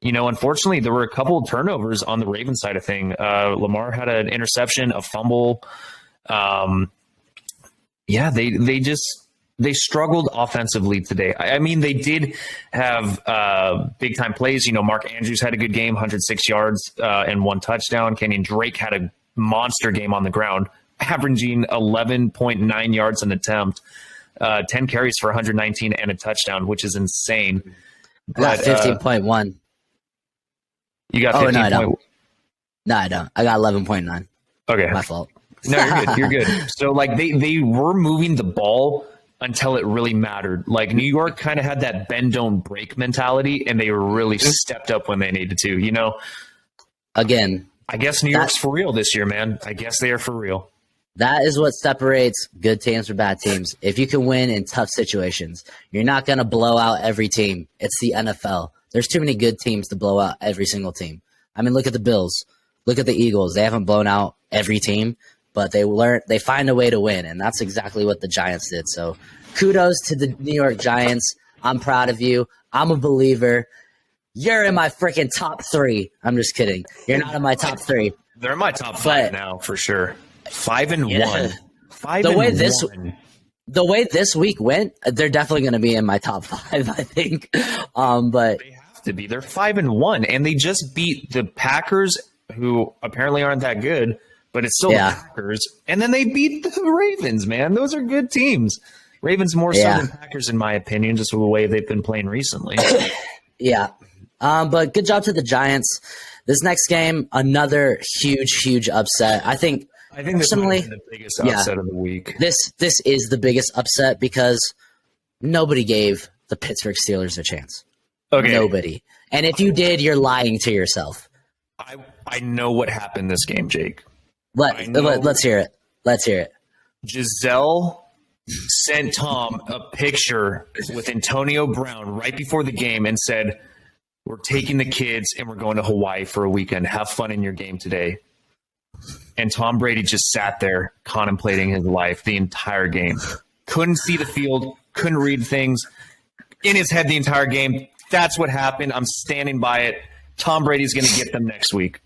unfortunately, there were a couple of turnovers on the Ravens side of thing. Lamar had an interception, a fumble. They struggled offensively today. I mean, they did have big-time plays. Mark Andrews had a good game, 106 yards and 1 touchdown. Kenyon Drake had a monster game on the ground, averaging 11.9 yards an attempt. 10 carries for 119 and a touchdown, which is insane. I got 15.1. You got 15. No, I don't. No, I don't. I got 11.9. Okay. My fault. No, you're good. You're good. So, they were moving the ball until it really mattered. Like, New York kind of had that bend, don't break mentality, and they really stepped up when they needed to, Again. I guess New York's for real this year, man. I guess they are for real. That is what separates good teams from bad teams. If you can win in tough situations, you're not going to blow out every team. It's the NFL. There's too many good teams to blow out every single team. I mean, look at the Bills. Look at the Eagles. They haven't blown out every team, but they find a way to win, and that's exactly what the Giants did. So kudos to the New York Giants. I'm proud of you. I'm a believer. You're in my freaking top 3. I'm just kidding. You're not in my top 3. They're in my top 5 now, for sure. 5-1. 5 the way one. The way this week went, they're definitely going to be in my top 5, I think. But they have to be. They're 5-1, and they just beat the Packers, who apparently aren't that good, but it's still the Packers. And then they beat the Ravens, man. Those are good teams. Ravens more so than Packers, in my opinion, just the way they've been playing recently. Yeah. But good job to the Giants. This next game, another huge upset. I think this might be the biggest upset of the week. This is the biggest upset because nobody gave the Pittsburgh Steelers a chance. Okay. Nobody. And if you did, you're lying to yourself. I know what happened this game, Jake. Let's hear it. Let's hear it. Giselle sent Tom a picture with Antonio Brown right before the game and said, "We're taking the kids and we're going to Hawaii for a weekend. Have fun in your game today." And Tom Brady just sat there contemplating his life the entire game. Couldn't see the field, couldn't read things. In his head the entire game. That's what happened. I'm standing by it. Tom Brady's going to get them next week.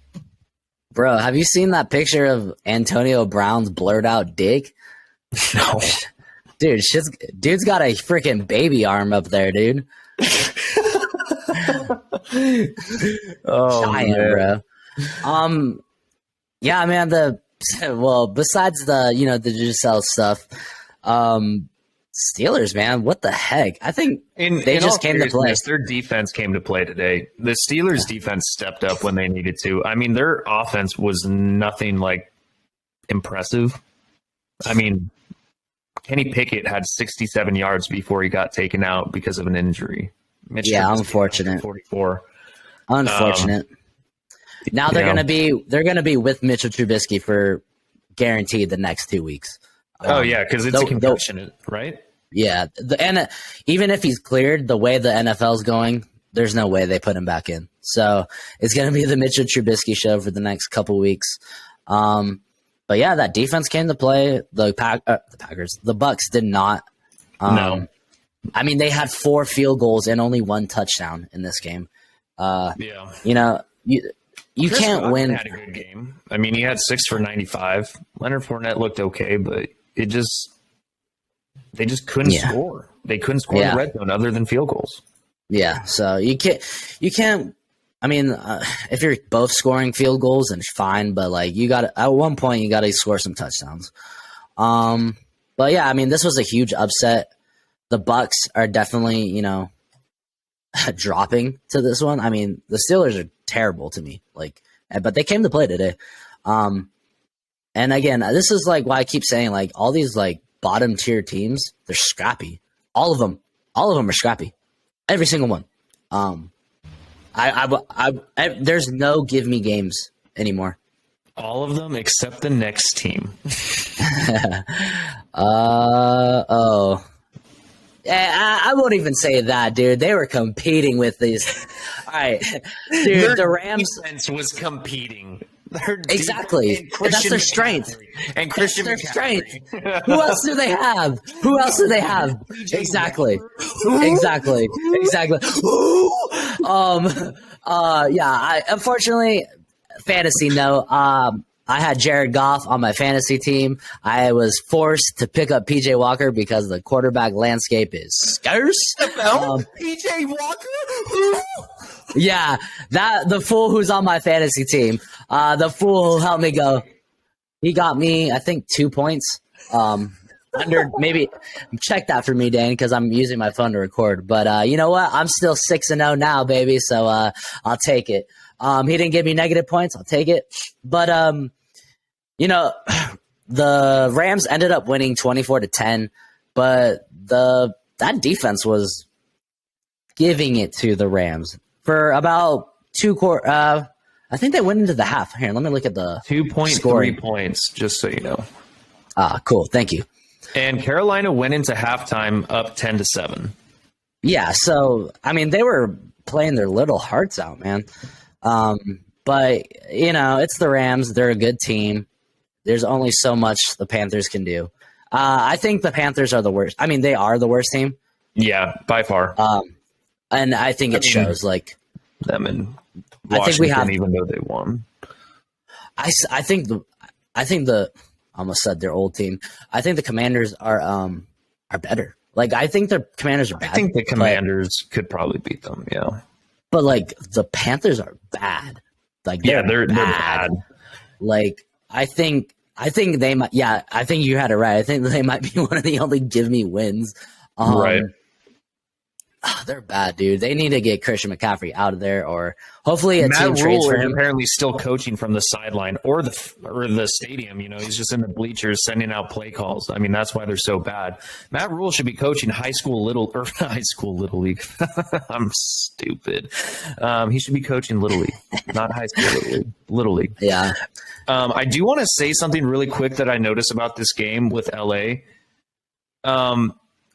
Bro, have you seen that picture of Antonio Brown's blurred out dick? No. Dude, dude's got a freaking baby arm up there, dude. Giant, man. Bro. Yeah, man. Besides the Giselle stuff, Steelers, man, what the heck? I think they just came to play. Their defense came to play today. The Steelers' defense stepped up when they needed to. I mean, their offense was nothing like impressive. I mean, Kenny Pickett had 67 yards before he got taken out because of an injury. Unfortunate. 44. Unfortunate. Now they're gonna be with Mitchell Trubisky for guaranteed the next 2 weeks. Because it's a concussion, right? Yeah, even if he's cleared, the way the NFL's going, there's no way they put him back in. So it's going to be the Mitchell Trubisky show for the next couple weeks. But yeah, that defense came to play. The Packers, the Bucks did not. No, I mean they had 4 field goals and only 1 touchdown in this game. You Chris can't Godwin win. Had a good game. I mean, he had 6 for 95. Leonard Fournette looked okay, but it just They just couldn't Yeah. score. They couldn't score in Yeah. the red zone other than field goals. Yeah, so you can't. I mean, if you're both scoring field goals, then fine. But like, you got at one point, you got to score some touchdowns. But yeah, I mean, this was a huge upset. The Bucks are definitely, dropping to this one. I mean, the Steelers are terrible to me. Like, but they came to play today. And again, this is like why I keep saying like all these like bottom tier teams, they're scrappy. All of them are scrappy. Every single one. There's no give me games anymore. All of them except the next team. Oh. I won't even say that, dude. They were competing with these. All right, dude. The Rams defense was competing. Exactly. That's their strength. And Christian That's their McCaffrey. strength. Who else do they have? Exactly. Unfortunately, fantasy note. I had Jared Goff on my fantasy team. I was forced to pick up PJ Walker because the quarterback landscape is scarce. PJ Walker? Yeah, the fool who's on my fantasy team. The fool who helped me go. He got me, I think, 2 points. Under maybe check that for me, Dan, because I'm using my phone to record. But you know what? I'm still 6-0 now, baby. So I'll take it. He didn't give me negative points. I'll take it. But the Rams ended up winning 24-10. But that defense was giving it to the Rams for about 2 quarters. I think they went into the half. Here, let me look at the 2.3 points, just so you know. Cool. Thank you. And Carolina went into halftime up 10-7. Yeah, so I mean they were playing their little hearts out, man. But it's the Rams. They're a good team. There's only so much the Panthers can do. I think the Panthers are the worst. I mean, they are the worst team. Yeah, by far. And I think it shows. Like them in Washington, I think we have, even though they won. I think the I almost said their old team. I think the Commanders are better. Like I think the Commanders are bad. I think the Commanders could probably beat them. Yeah, but like the Panthers are bad. Like they're bad. Like I think they might. Yeah, I think you had it right. I think they might be one of the only give me wins. Right. They're bad, dude. They need to get Christian McCaffrey out of there, or hopefully Matt team trades for him. Apparently, still coaching from the sideline or the stadium. He's just in the bleachers sending out play calls. I mean, that's why they're so bad. Matt Rule should be coaching high school little league. I'm stupid. He should be coaching little league, not high school little league. Little league. Yeah. I do want to say something really quick that I noticed about this game with LA.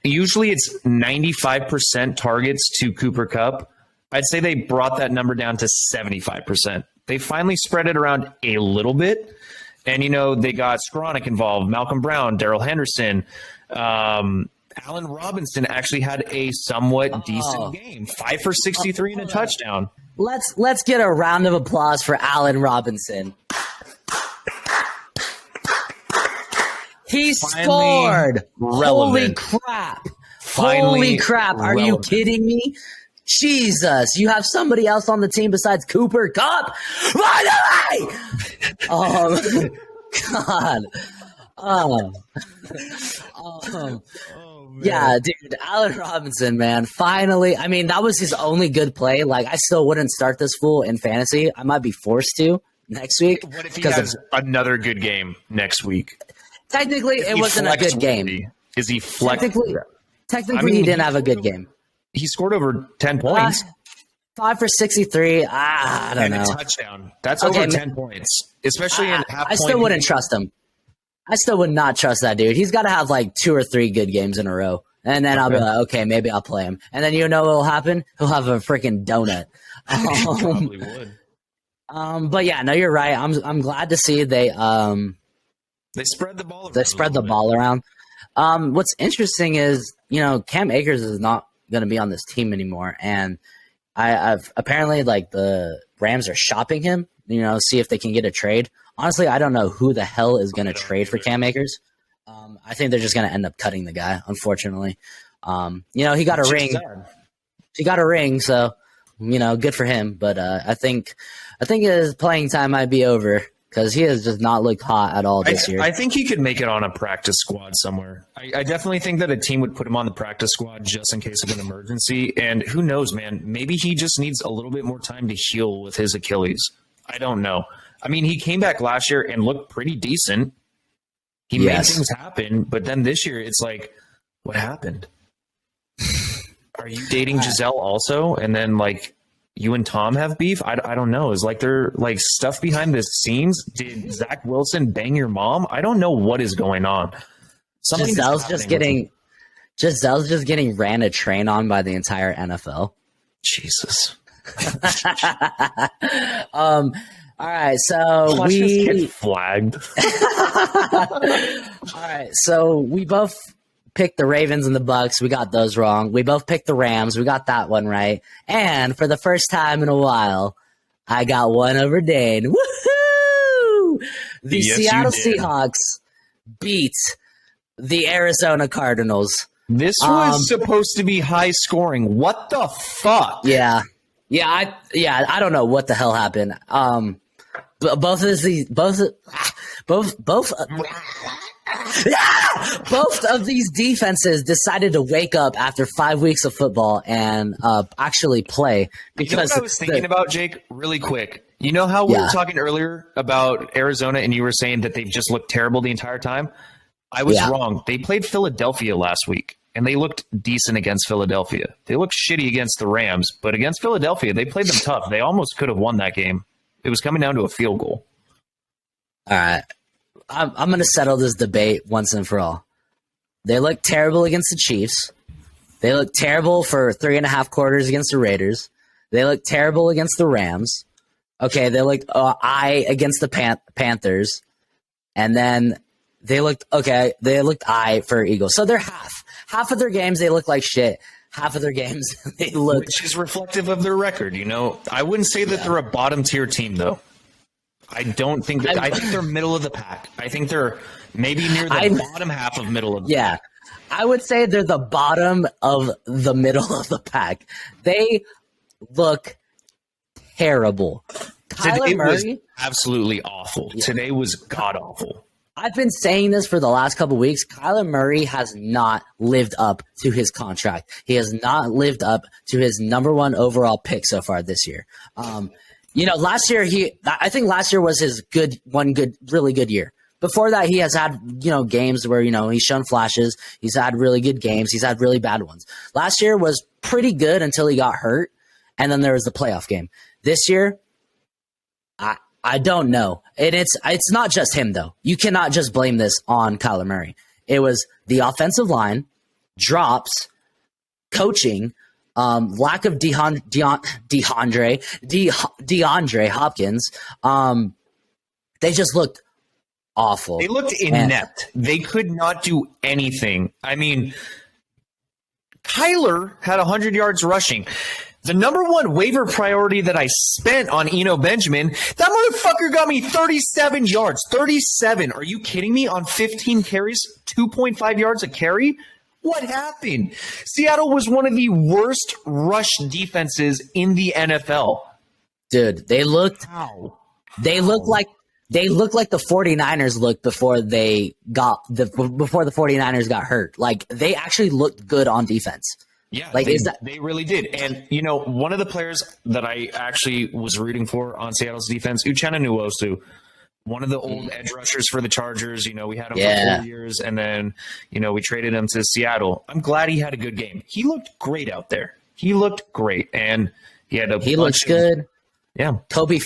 Usually it's 95% targets to Cooper Kupp. I'd say they brought that number down to 75%. They finally spread it around a little bit. And, they got Skoranek involved, Malcolm Brown, Darrell Henderson. Allen Robinson actually had a somewhat decent game. 5 for 63 and a touchdown. Let's get a round of applause for Allen Robinson. He scored. Holy crap. Holy crap. Are you kidding me? Jesus. You have somebody else on the team besides Cooper Kupp? Finally! God. Yeah, dude. Allen Robinson, man. Finally. I mean, that was his only good play. Like, I still wouldn't start this fool in fantasy. I might be forced to next week. What if he has another good game next week? Technically, it wasn't a good game. Is he flexible? Technically, he didn't have a good game. He scored over 10 points. 5 for 63. I don't know. And a touchdown. That's over 10 points, especially in half. I still wouldn't trust him. I still would not trust that dude. He's got to have like 2 or 3 good games in a row. And then I'll be like, okay, maybe I'll play him. And then what will happen? He'll have a freaking donut. He probably would. But yeah, no, you're right. I'm glad to see they spread the ball around. They spread the ball around. What's interesting is, Cam Akers is not going to be on this team anymore. And I've apparently like the Rams are shopping him, see if they can get a trade. Honestly, I don't know who the hell is going to trade for Cam Akers. I think they're just going to end up cutting the guy, unfortunately. He got a ring. He got a ring, so good for him. But I think his playing time might be over because he has just not looked hot at all this year. I think he could make it on a practice squad somewhere. I definitely think that a team would put him on the practice squad just in case of an emergency. And who knows, man? Maybe he just needs a little bit more time to heal with his Achilles. I don't know. I mean, he came back last year and looked pretty decent. He made things happen, but then this year it's like, what happened? Are you dating Giselle also? And then you and Tom have beef? I don't know. Is there stuff behind the scenes? Did Zach Wilson bang your mom? I don't know what is going on. Giselle's just getting ran a train on by the entire NFL. Jesus. All right, so we get flagged. All right, so we both picked the Ravens and the Bucks. We got those wrong. We both picked the Rams. We got that one right. And for the first time in a while, I got one over Dane. Woohoo! The Seattle Seahawks beat the Arizona Cardinals. This was supposed to be high scoring. What the fuck? Yeah. I don't know what the hell happened. Both of these defenses decided to wake up after 5 weeks of football and actually play. Because what I was thinking about, Jake, really quick. You know how we were talking earlier about Arizona and you were saying that they've just looked terrible the entire time? I was wrong. They played Philadelphia last week, and they looked decent against Philadelphia. They looked shitty against the Rams, but against Philadelphia, they played them tough. They almost could have won that game. It was coming down to a field goal. All right. I'm going to settle this debate once and for all. They looked terrible against the Chiefs. They looked terrible for 3.5 quarters against the Raiders. They looked terrible against the Rams. Okay, they looked against the Panthers. And then they looked for Eagles. So they're half of their games they look like shit. Half of their games they look, which is reflective of their record. I wouldn't say that they're a bottom tier team though. I don't think that. I think they're middle of the pack. I think they're maybe near the bottom half of middle of the pack. I would say they're the bottom of the middle of the pack. They look terrible. Today was absolutely awful. Yeah. Today was god awful. I've been saying this for the last couple of weeks. Kyler Murray has not lived up to his contract. He has not lived up to his number 1 overall pick so far this year. Last year I think last year was his really good year. Before that, he has had, games where, he's shown flashes. He's had really good games. He's had really bad ones. Last year was pretty good until he got hurt. And then there was the playoff game. This year, I don't know. And it's not just him, though. You cannot just blame this on Kyler Murray. It was the offensive line, drops, coaching, lack of DeAndre Hopkins. They just looked awful. They looked inept. They could not do anything. I mean, Kyler had 100 yards rushing. The number 1 waiver priority that I spent on Eno Benjamin, that motherfucker got me 37 yards. 37. Are you kidding me? On 15 carries, 2.5 yards a carry? What happened? Seattle was one of the worst rush defenses in the NFL. Dude, they looked like the 49ers looked before the 49ers got hurt. Like, they actually looked good on defense. Yeah, they really did. And, one of the players that I actually was rooting for on Seattle's defense, Uchenna Nwosu, one of the old edge rushers for the Chargers. We had him for 4 years, and then, we traded him to Seattle. I'm glad he had a good game. He looked great out there. He looked great, and he looks good. Yeah. Kobe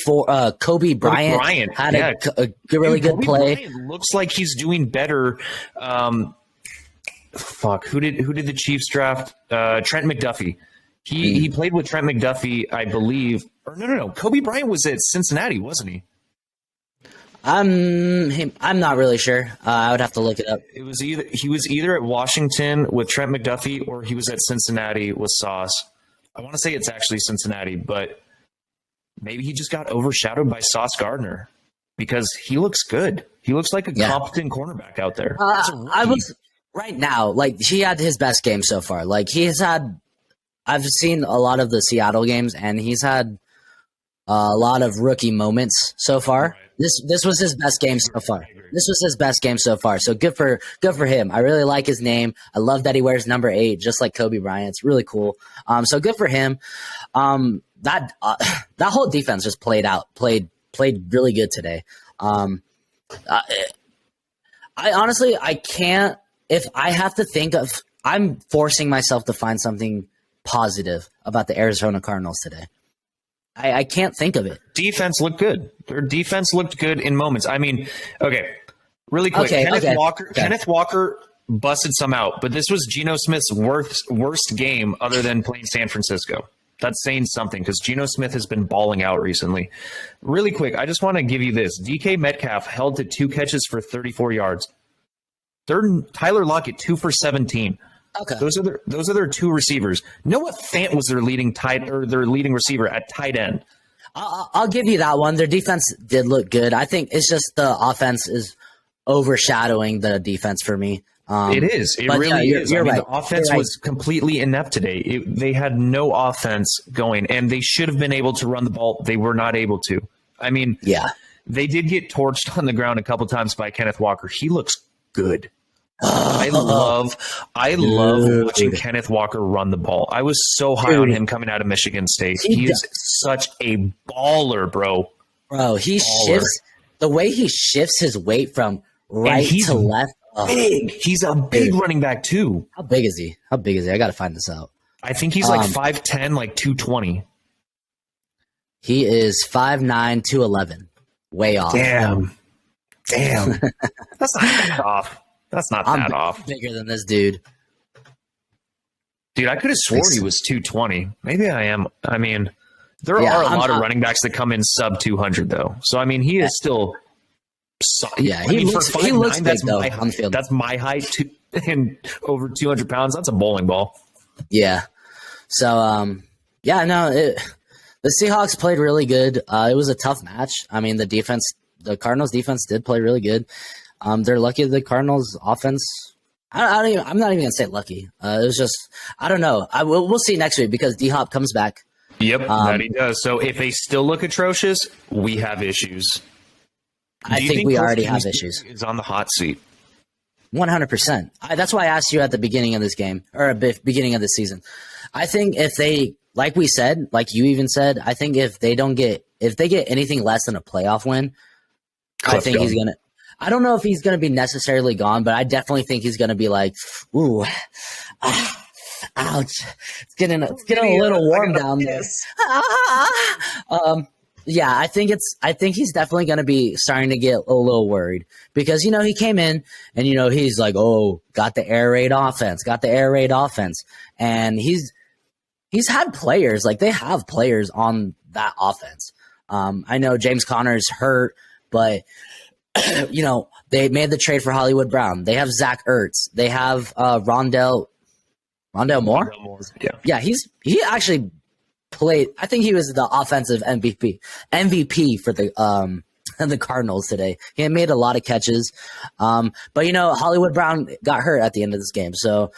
Bryant had a really good play. Bryant looks like he's doing better. Who did the Chiefs draft? Trent McDuffie. He played with Trent McDuffie, I believe. Or no. Kobe Bryant was at Cincinnati, wasn't he? I'm not really sure. I would have to look it up. He was either at Washington with Trent McDuffie or he was at Cincinnati with Sauce. I want to say it's actually Cincinnati, but maybe he just got overshadowed by Sauce Gardner. because he looks good. He looks like a Yeah. competent cornerback out there. I was right now, like he had his best game so far. Like I've seen a lot of the Seattle games, and he's had a lot of rookie moments so far. Right. This was his best game so far. This was his best game so far. So good for him. I really like his name. I love that he wears number 8, just like Kobe Bryant. It's really cool. So good for him. That whole defense just played really good today. I honestly, I can't. If I have to think of, I'm forcing myself to find something positive about the Arizona Cardinals today. I can't think of it. Defense looked good. Their defense looked good in moments. I mean, okay, really quick. Kenneth Walker busted some out, but this was Geno Smith's worst game other than playing San Francisco. That's saying something because Geno Smith has been balling out recently. Really quick, I just want to give you this. DK Metcalf held to 2 catches for 34 yards. Tyler Lockett 2 for 17. Okay. Those are their 2 receivers. Noah Fant was their leading receiver at tight end. I'll give you that one. Their defense did look good. I think it's just the offense is overshadowing the defense for me. It is. It really is. You're right. The offense was completely inept today. They had no offense going, and they should have been able to run the ball. They were not able to. I mean, yeah, they did get torched on the ground a couple times by Kenneth Walker. He looks good. I love watching Kenneth Walker run the ball. I was so high on him coming out of Michigan State. He is such a baller, bro. Bro, shifts the way he shifts his weight from right to left. Big. He's a big running back too. How big is he? I got to find this out. I think he's like 5'10", like 220. He is 5'9", 211. Way off. Damn. That's not that off. That's not that off. Bigger than this dude. Dude, I could have swore he was 220. Maybe I am. I mean, there are a lot of running backs that come in sub 200 though. So I mean, he is still. Yeah, he looks big though on the field. That's my height and over 200 pounds. That's a bowling ball. Yeah. So the Seahawks played really good. It was a tough match. I mean, the Cardinals defense did play really good. They're lucky the Cardinals offense. I'm not even gonna say lucky. It was just I don't know. We'll see next week because D-Hop comes back. Yep, that he does. So if they still look atrocious, we have issues. I think we already have issues. Is on the hot seat. 100%. That's why I asked you at the beginning of this game or beginning of the season. I think if they, like we said, like you even said, I think if they get anything less than a playoff win, I think he's gonna. I don't know if he's gonna be necessarily gone, but I definitely think he's gonna be like, ooh, ouch, it's getting a little warm down there. Yeah, I think he's definitely going to be starting to get a little worried because, he came in and, he's like, oh, got the air raid offense. And he's had players, like they have players on that offense. I know James Conner's hurt, but, they made the trade for Hollywood Brown. They have Zach Ertz. They have Rondell Moore. Yeah, he actually played. I think he was the offensive MVP for the Cardinals today. He had made a lot of catches, but Hollywood Brown got hurt at the end of this game, so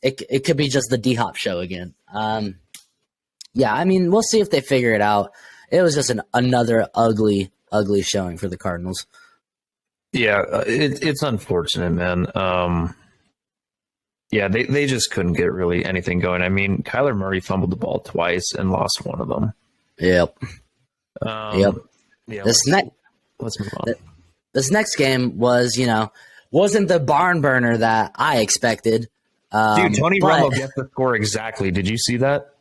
it could be just the D-Hop show again. Yeah, I mean we'll see if they figure it out. It was just another ugly showing for the Cardinals. Yeah, it's unfortunate, man. Yeah, they just couldn't get really anything going. I mean, Kyler Murray fumbled the ball twice and lost one of them. Yep. Yeah. Let's move on. This next game was, wasn't the barn burner that I expected. Dude, Tony Romo gets the score exactly. Did you see that?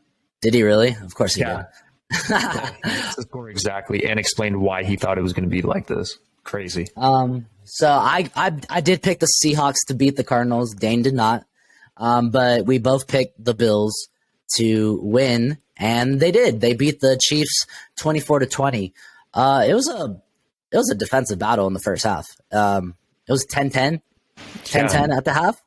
Did he really? Of course he did. He gets the score exactly and explained why he thought it was going to be like this. Crazy. So I did pick the Seahawks to beat the Cardinals. Dane did not. But we both picked the Bills to win, and they did. They beat the Chiefs 24-20. It was a defensive battle in the first half. It was 10-10 at the half.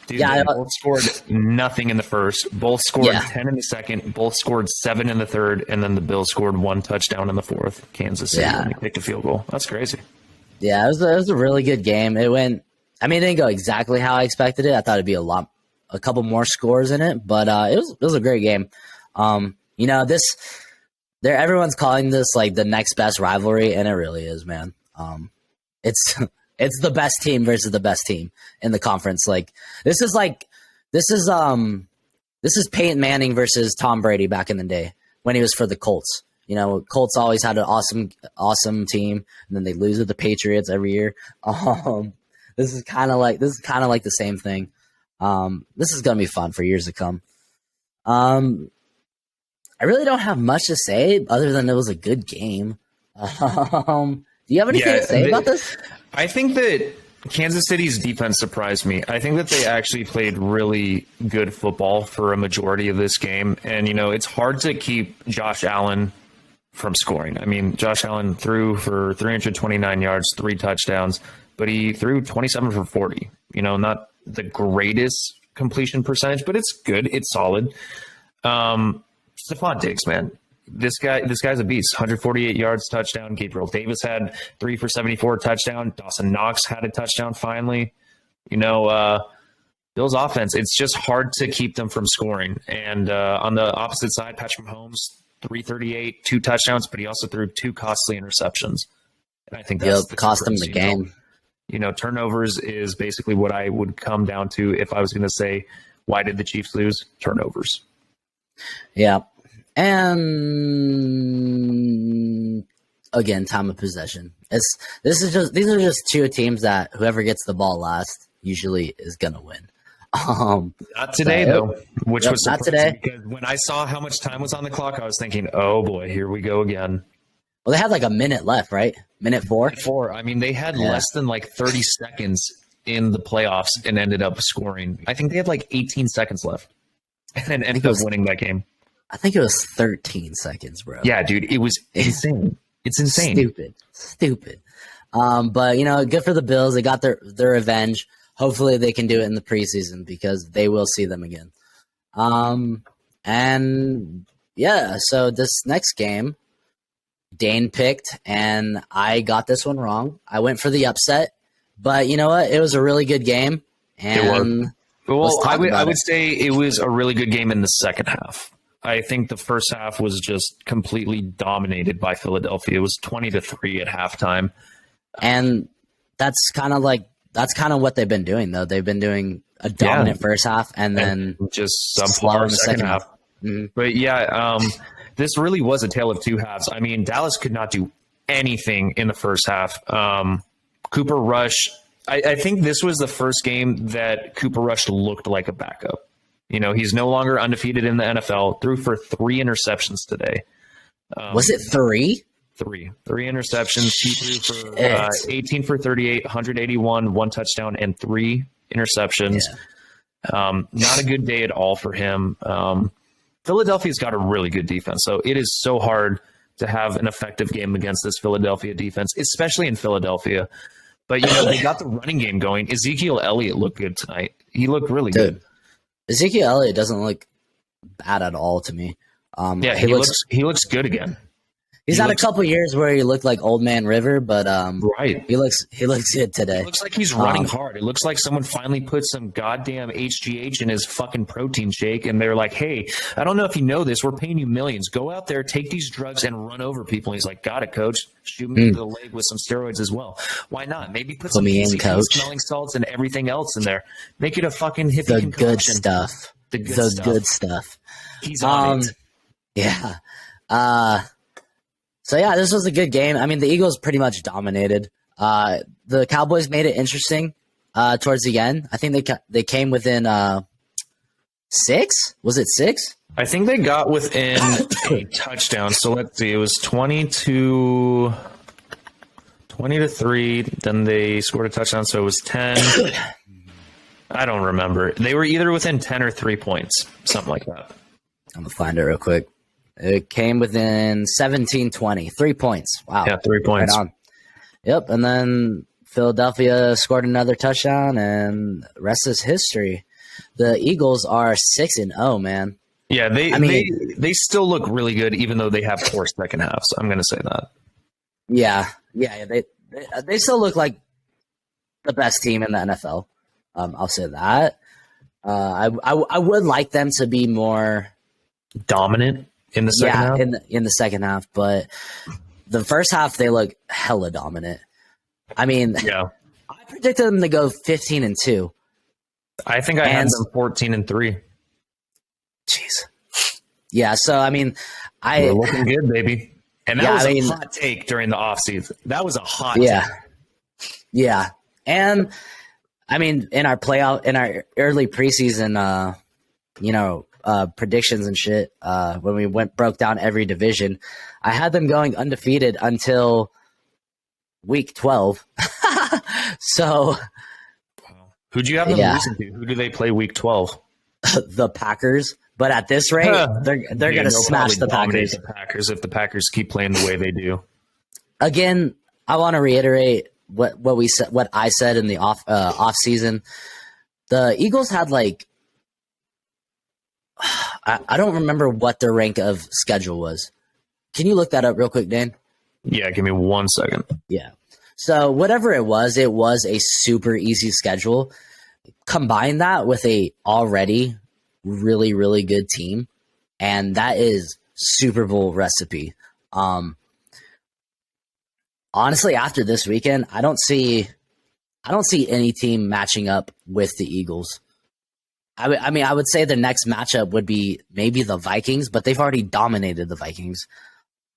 Dude, Yeah, they both scored nothing in the first. Both scored Yeah. 10 in the second. Both scored 7 in the third. And then the Bills scored 1 touchdown in the fourth. Kansas City Yeah. only kicked a field goal. That's crazy. Yeah, it was a really good game. It went. I mean, it didn't go exactly how I expected it. I thought it'd be a couple more scores in it, but it was a great game. You know, everyone's calling this like the next best rivalry, and it really is, man. It's it's the best team versus the best team in the conference. Like this is Peyton Manning versus Tom Brady back in the day when he was for the Colts. You know, Colts always had an awesome team, and then they lose to the Patriots every year. This is kind of like the same thing. This is gonna be fun for years to come. I really don't have much to say other than it was a good game. Do you have anything to say about this? I think that Kansas City's defense surprised me. I think that they actually played really good football for a majority of this game. And, you know, it's hard to keep Josh Allen from scoring. I mean, Josh Allen threw for 329 yards, 3 touchdowns, but he threw 27 for 40. You know, not the greatest completion percentage, but it's good. It's solid. Stephon Diggs, man. This guy's a beast. 148 yards, touchdown. Gabriel Davis had 3 for 74, touchdown. Dawson Knox had a touchdown finally. You know, Bill's offense, it's just hard to keep them from scoring. And on the opposite side, Patrick Mahomes, 338, 2 touchdowns, but he also threw 2 costly interceptions. And I think that's cost them the game. You know, turnovers is basically what I would come down to if I was going to say, why did the Chiefs lose? Turnovers. Yeah. And again, time of possession. These are just 2 teams that whoever gets the ball last usually is gonna win. Not today, though, which was not today. Because when I saw how much time was on the clock, I was thinking, oh boy, here we go again. Well, they had like a minute left, right? Minute 4? I mean, they had less than like 30 seconds in the playoffs and ended up scoring. I think they had like 18 seconds left and ended up winning that game. I think it was 13 seconds, bro. Yeah, dude, it was insane. It's insane. Stupid. But, you know, good for the Bills. They got their revenge. Hopefully they can do it in the preseason because they will see them again. And, yeah, so this next game, Dane picked, and I got this one wrong. I went for the upset. But you know what? It was a really good game. And well, I would say it was a really good game in the second half. I think the first half was just completely dominated by Philadelphia. It was 20-3 at halftime. And that's kind of what they've been doing, though. They've been doing a dominant first half and then just subpar second half. Mm-hmm. But yeah, this really was a tale of 2 halves. I mean, Dallas could not do anything in the first half. Cooper Rush, I think this was the first game that Cooper Rush looked like a backup. You know, he's no longer undefeated in the NFL. Threw for 3 interceptions today. Was it 3? 3 interceptions. He threw for 18 for 38, 181, 1 touchdown, and 3 interceptions. Yeah. Not a good day at all for him. Philadelphia's got a really good defense, so it is so hard to have an effective game against this Philadelphia defense, especially in Philadelphia. But, you know, they got the running game going. Ezekiel Elliott looked good tonight. He looked really good. Ezekiel Elliott doesn't look bad at all to me. Yeah, he looks good again. He's had a couple years where he looked like Old Man River, but right. He looks good today. It looks like he's running hard. It looks like someone finally put some goddamn HGH in his fucking protein shake, and they're like, "Hey, I don't know if you know this, we're paying you millions. Go out there, take these drugs, and run over people." And he's like, "Got it, coach. Shoot me in the leg with some steroids as well. Why not? Maybe put some smelling salts and everything else in there. Make it a fucking hippie concoction. Good stuff. The good stuff. He's on it. Yeah. So, yeah, this was a good game. I mean, the Eagles pretty much dominated. The Cowboys made it interesting towards the end. I think they came within 6? Was it 6? I think they got within a touchdown. So, let's see. It was 20 to 3. Then they scored a touchdown, so it was 10. I don't remember. They were either within 10 or 3 points, something like that. I'm going to find it real quick. It came within 17-20. 3 points. Wow. Yeah, 3 points. Right on. Yep. And then Philadelphia scored another touchdown, and rest is history. the Eagles are 6-0, man. Yeah, I mean, they still look really good, even though they have poor second halves. I'm going to say that. yeah, they still look like the best team in the NFL. I'll say that. I would like them to be more Dominant in the second half. in the second half, but the first half they look hella dominant. I mean, Yeah, I predicted them to go 15-2. I think I had And- them 14-3. Jeez. Yeah, so I mean, We're looking good, baby. And that Yeah, was I mean- a hot take during the offseason. That was a hot yeah, take. yeah, and I mean, in our early preseason, predictions and shit, when we broke down every division, I had them going undefeated until week 12. So Who'd you have them Yeah. losing to? Who do they play week 12? the Packers, but at this rate, they're Yeah, gonna they'll smash probably the dominate Packers. the Packers if the Packers keep playing the way they do. Again, I want to reiterate what I said in the off season. The Eagles had like I don't remember what their rank of schedule was. Can you look that up real quick, Dan? Yeah, give me 1 second. Yeah. So whatever it was a super easy schedule. Combine that with a already really, really good team, and that is Super Bowl recipe. Honestly, after this weekend, I don't see any team matching up with the Eagles. I mean, I would say the next matchup would be maybe the Vikings, but they've already dominated the Vikings.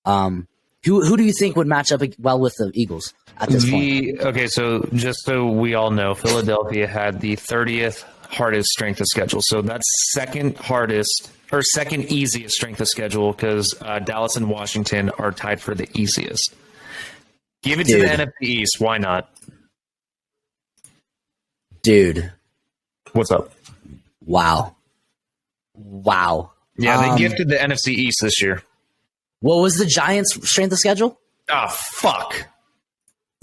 Who do you think would match up well with the Eagles at this point? Okay, so just so we all know, Philadelphia had the 30th hardest strength of schedule. So that's second hardest or second easiest strength of schedule because Dallas and Washington are tied for the easiest. Give it to the Dude. NFC East. Why not? Dude, What's up? wow. Yeah, they gifted the NFC East this year. What was the Giants' strength of schedule? Ah, fuck.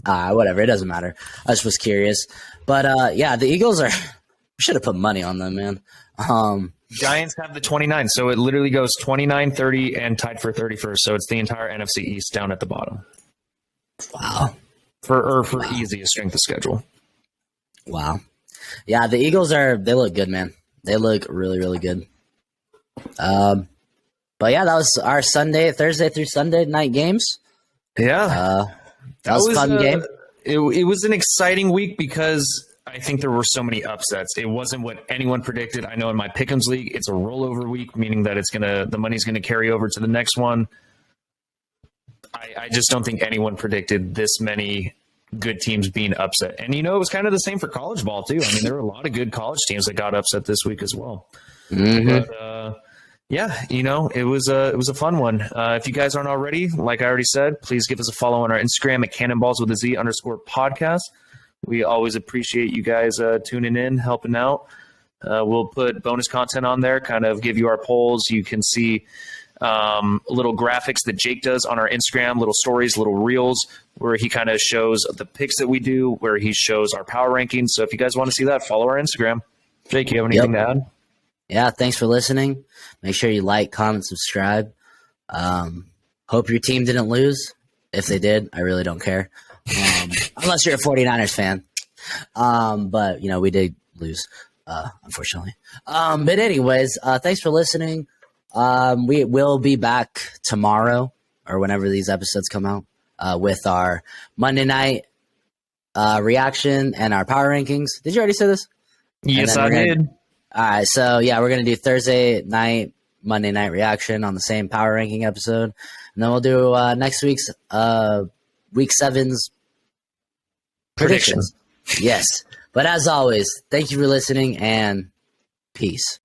Whatever. It doesn't matter. I just was curious. But yeah, the Eagles are. We should have put money on them, man. Giants have the 29, so it literally goes 29, 30, and tied for 31st. So it's the entire NFC East down at the bottom Wow. for easiest strength of schedule. Wow. Yeah, the Eagles they look good, man. They look really, really good. But yeah, that was our Thursday through Sunday night games. Yeah, That was a fun game. It was an exciting week because I think there were so many upsets. It wasn't what anyone predicted. I know in my Pick'ems league, it's a rollover week, meaning that the money's gonna carry over to the next one. I just don't think anyone predicted this many good teams being upset. And it was kind of the same for college ball too. I mean, there were a lot of good college teams that got upset this week as well. Mhm. But yeah, it was a fun one. If you guys aren't already, like I already said, please give us a follow on our Instagram at cannonballs_podcast. We always appreciate you guys tuning in, helping out. We'll put bonus content on there, kind of give you our polls. You can see little graphics that Jake does on our Instagram, little stories, little reels, where he kind of shows the picks that we do, where he shows our power rankings. So if you guys want to see that, follow our Instagram. Jake, you have anything to add? Yeah, thanks for listening. Make sure you like, comment, subscribe. Hope your team didn't lose. If they did, I really don't care. Unless you're a 49ers fan. But, we did lose, unfortunately. But anyways, thanks for listening. We will be back tomorrow or whenever these episodes come out with our Monday night reaction and our power rankings. Did you already say this? Yes, I did. All right, so yeah, we're gonna do Thursday night, Monday night reaction on the same power ranking episode, and then we'll do next week's week 7's predictions. Yes, but as always, thank you for listening and peace.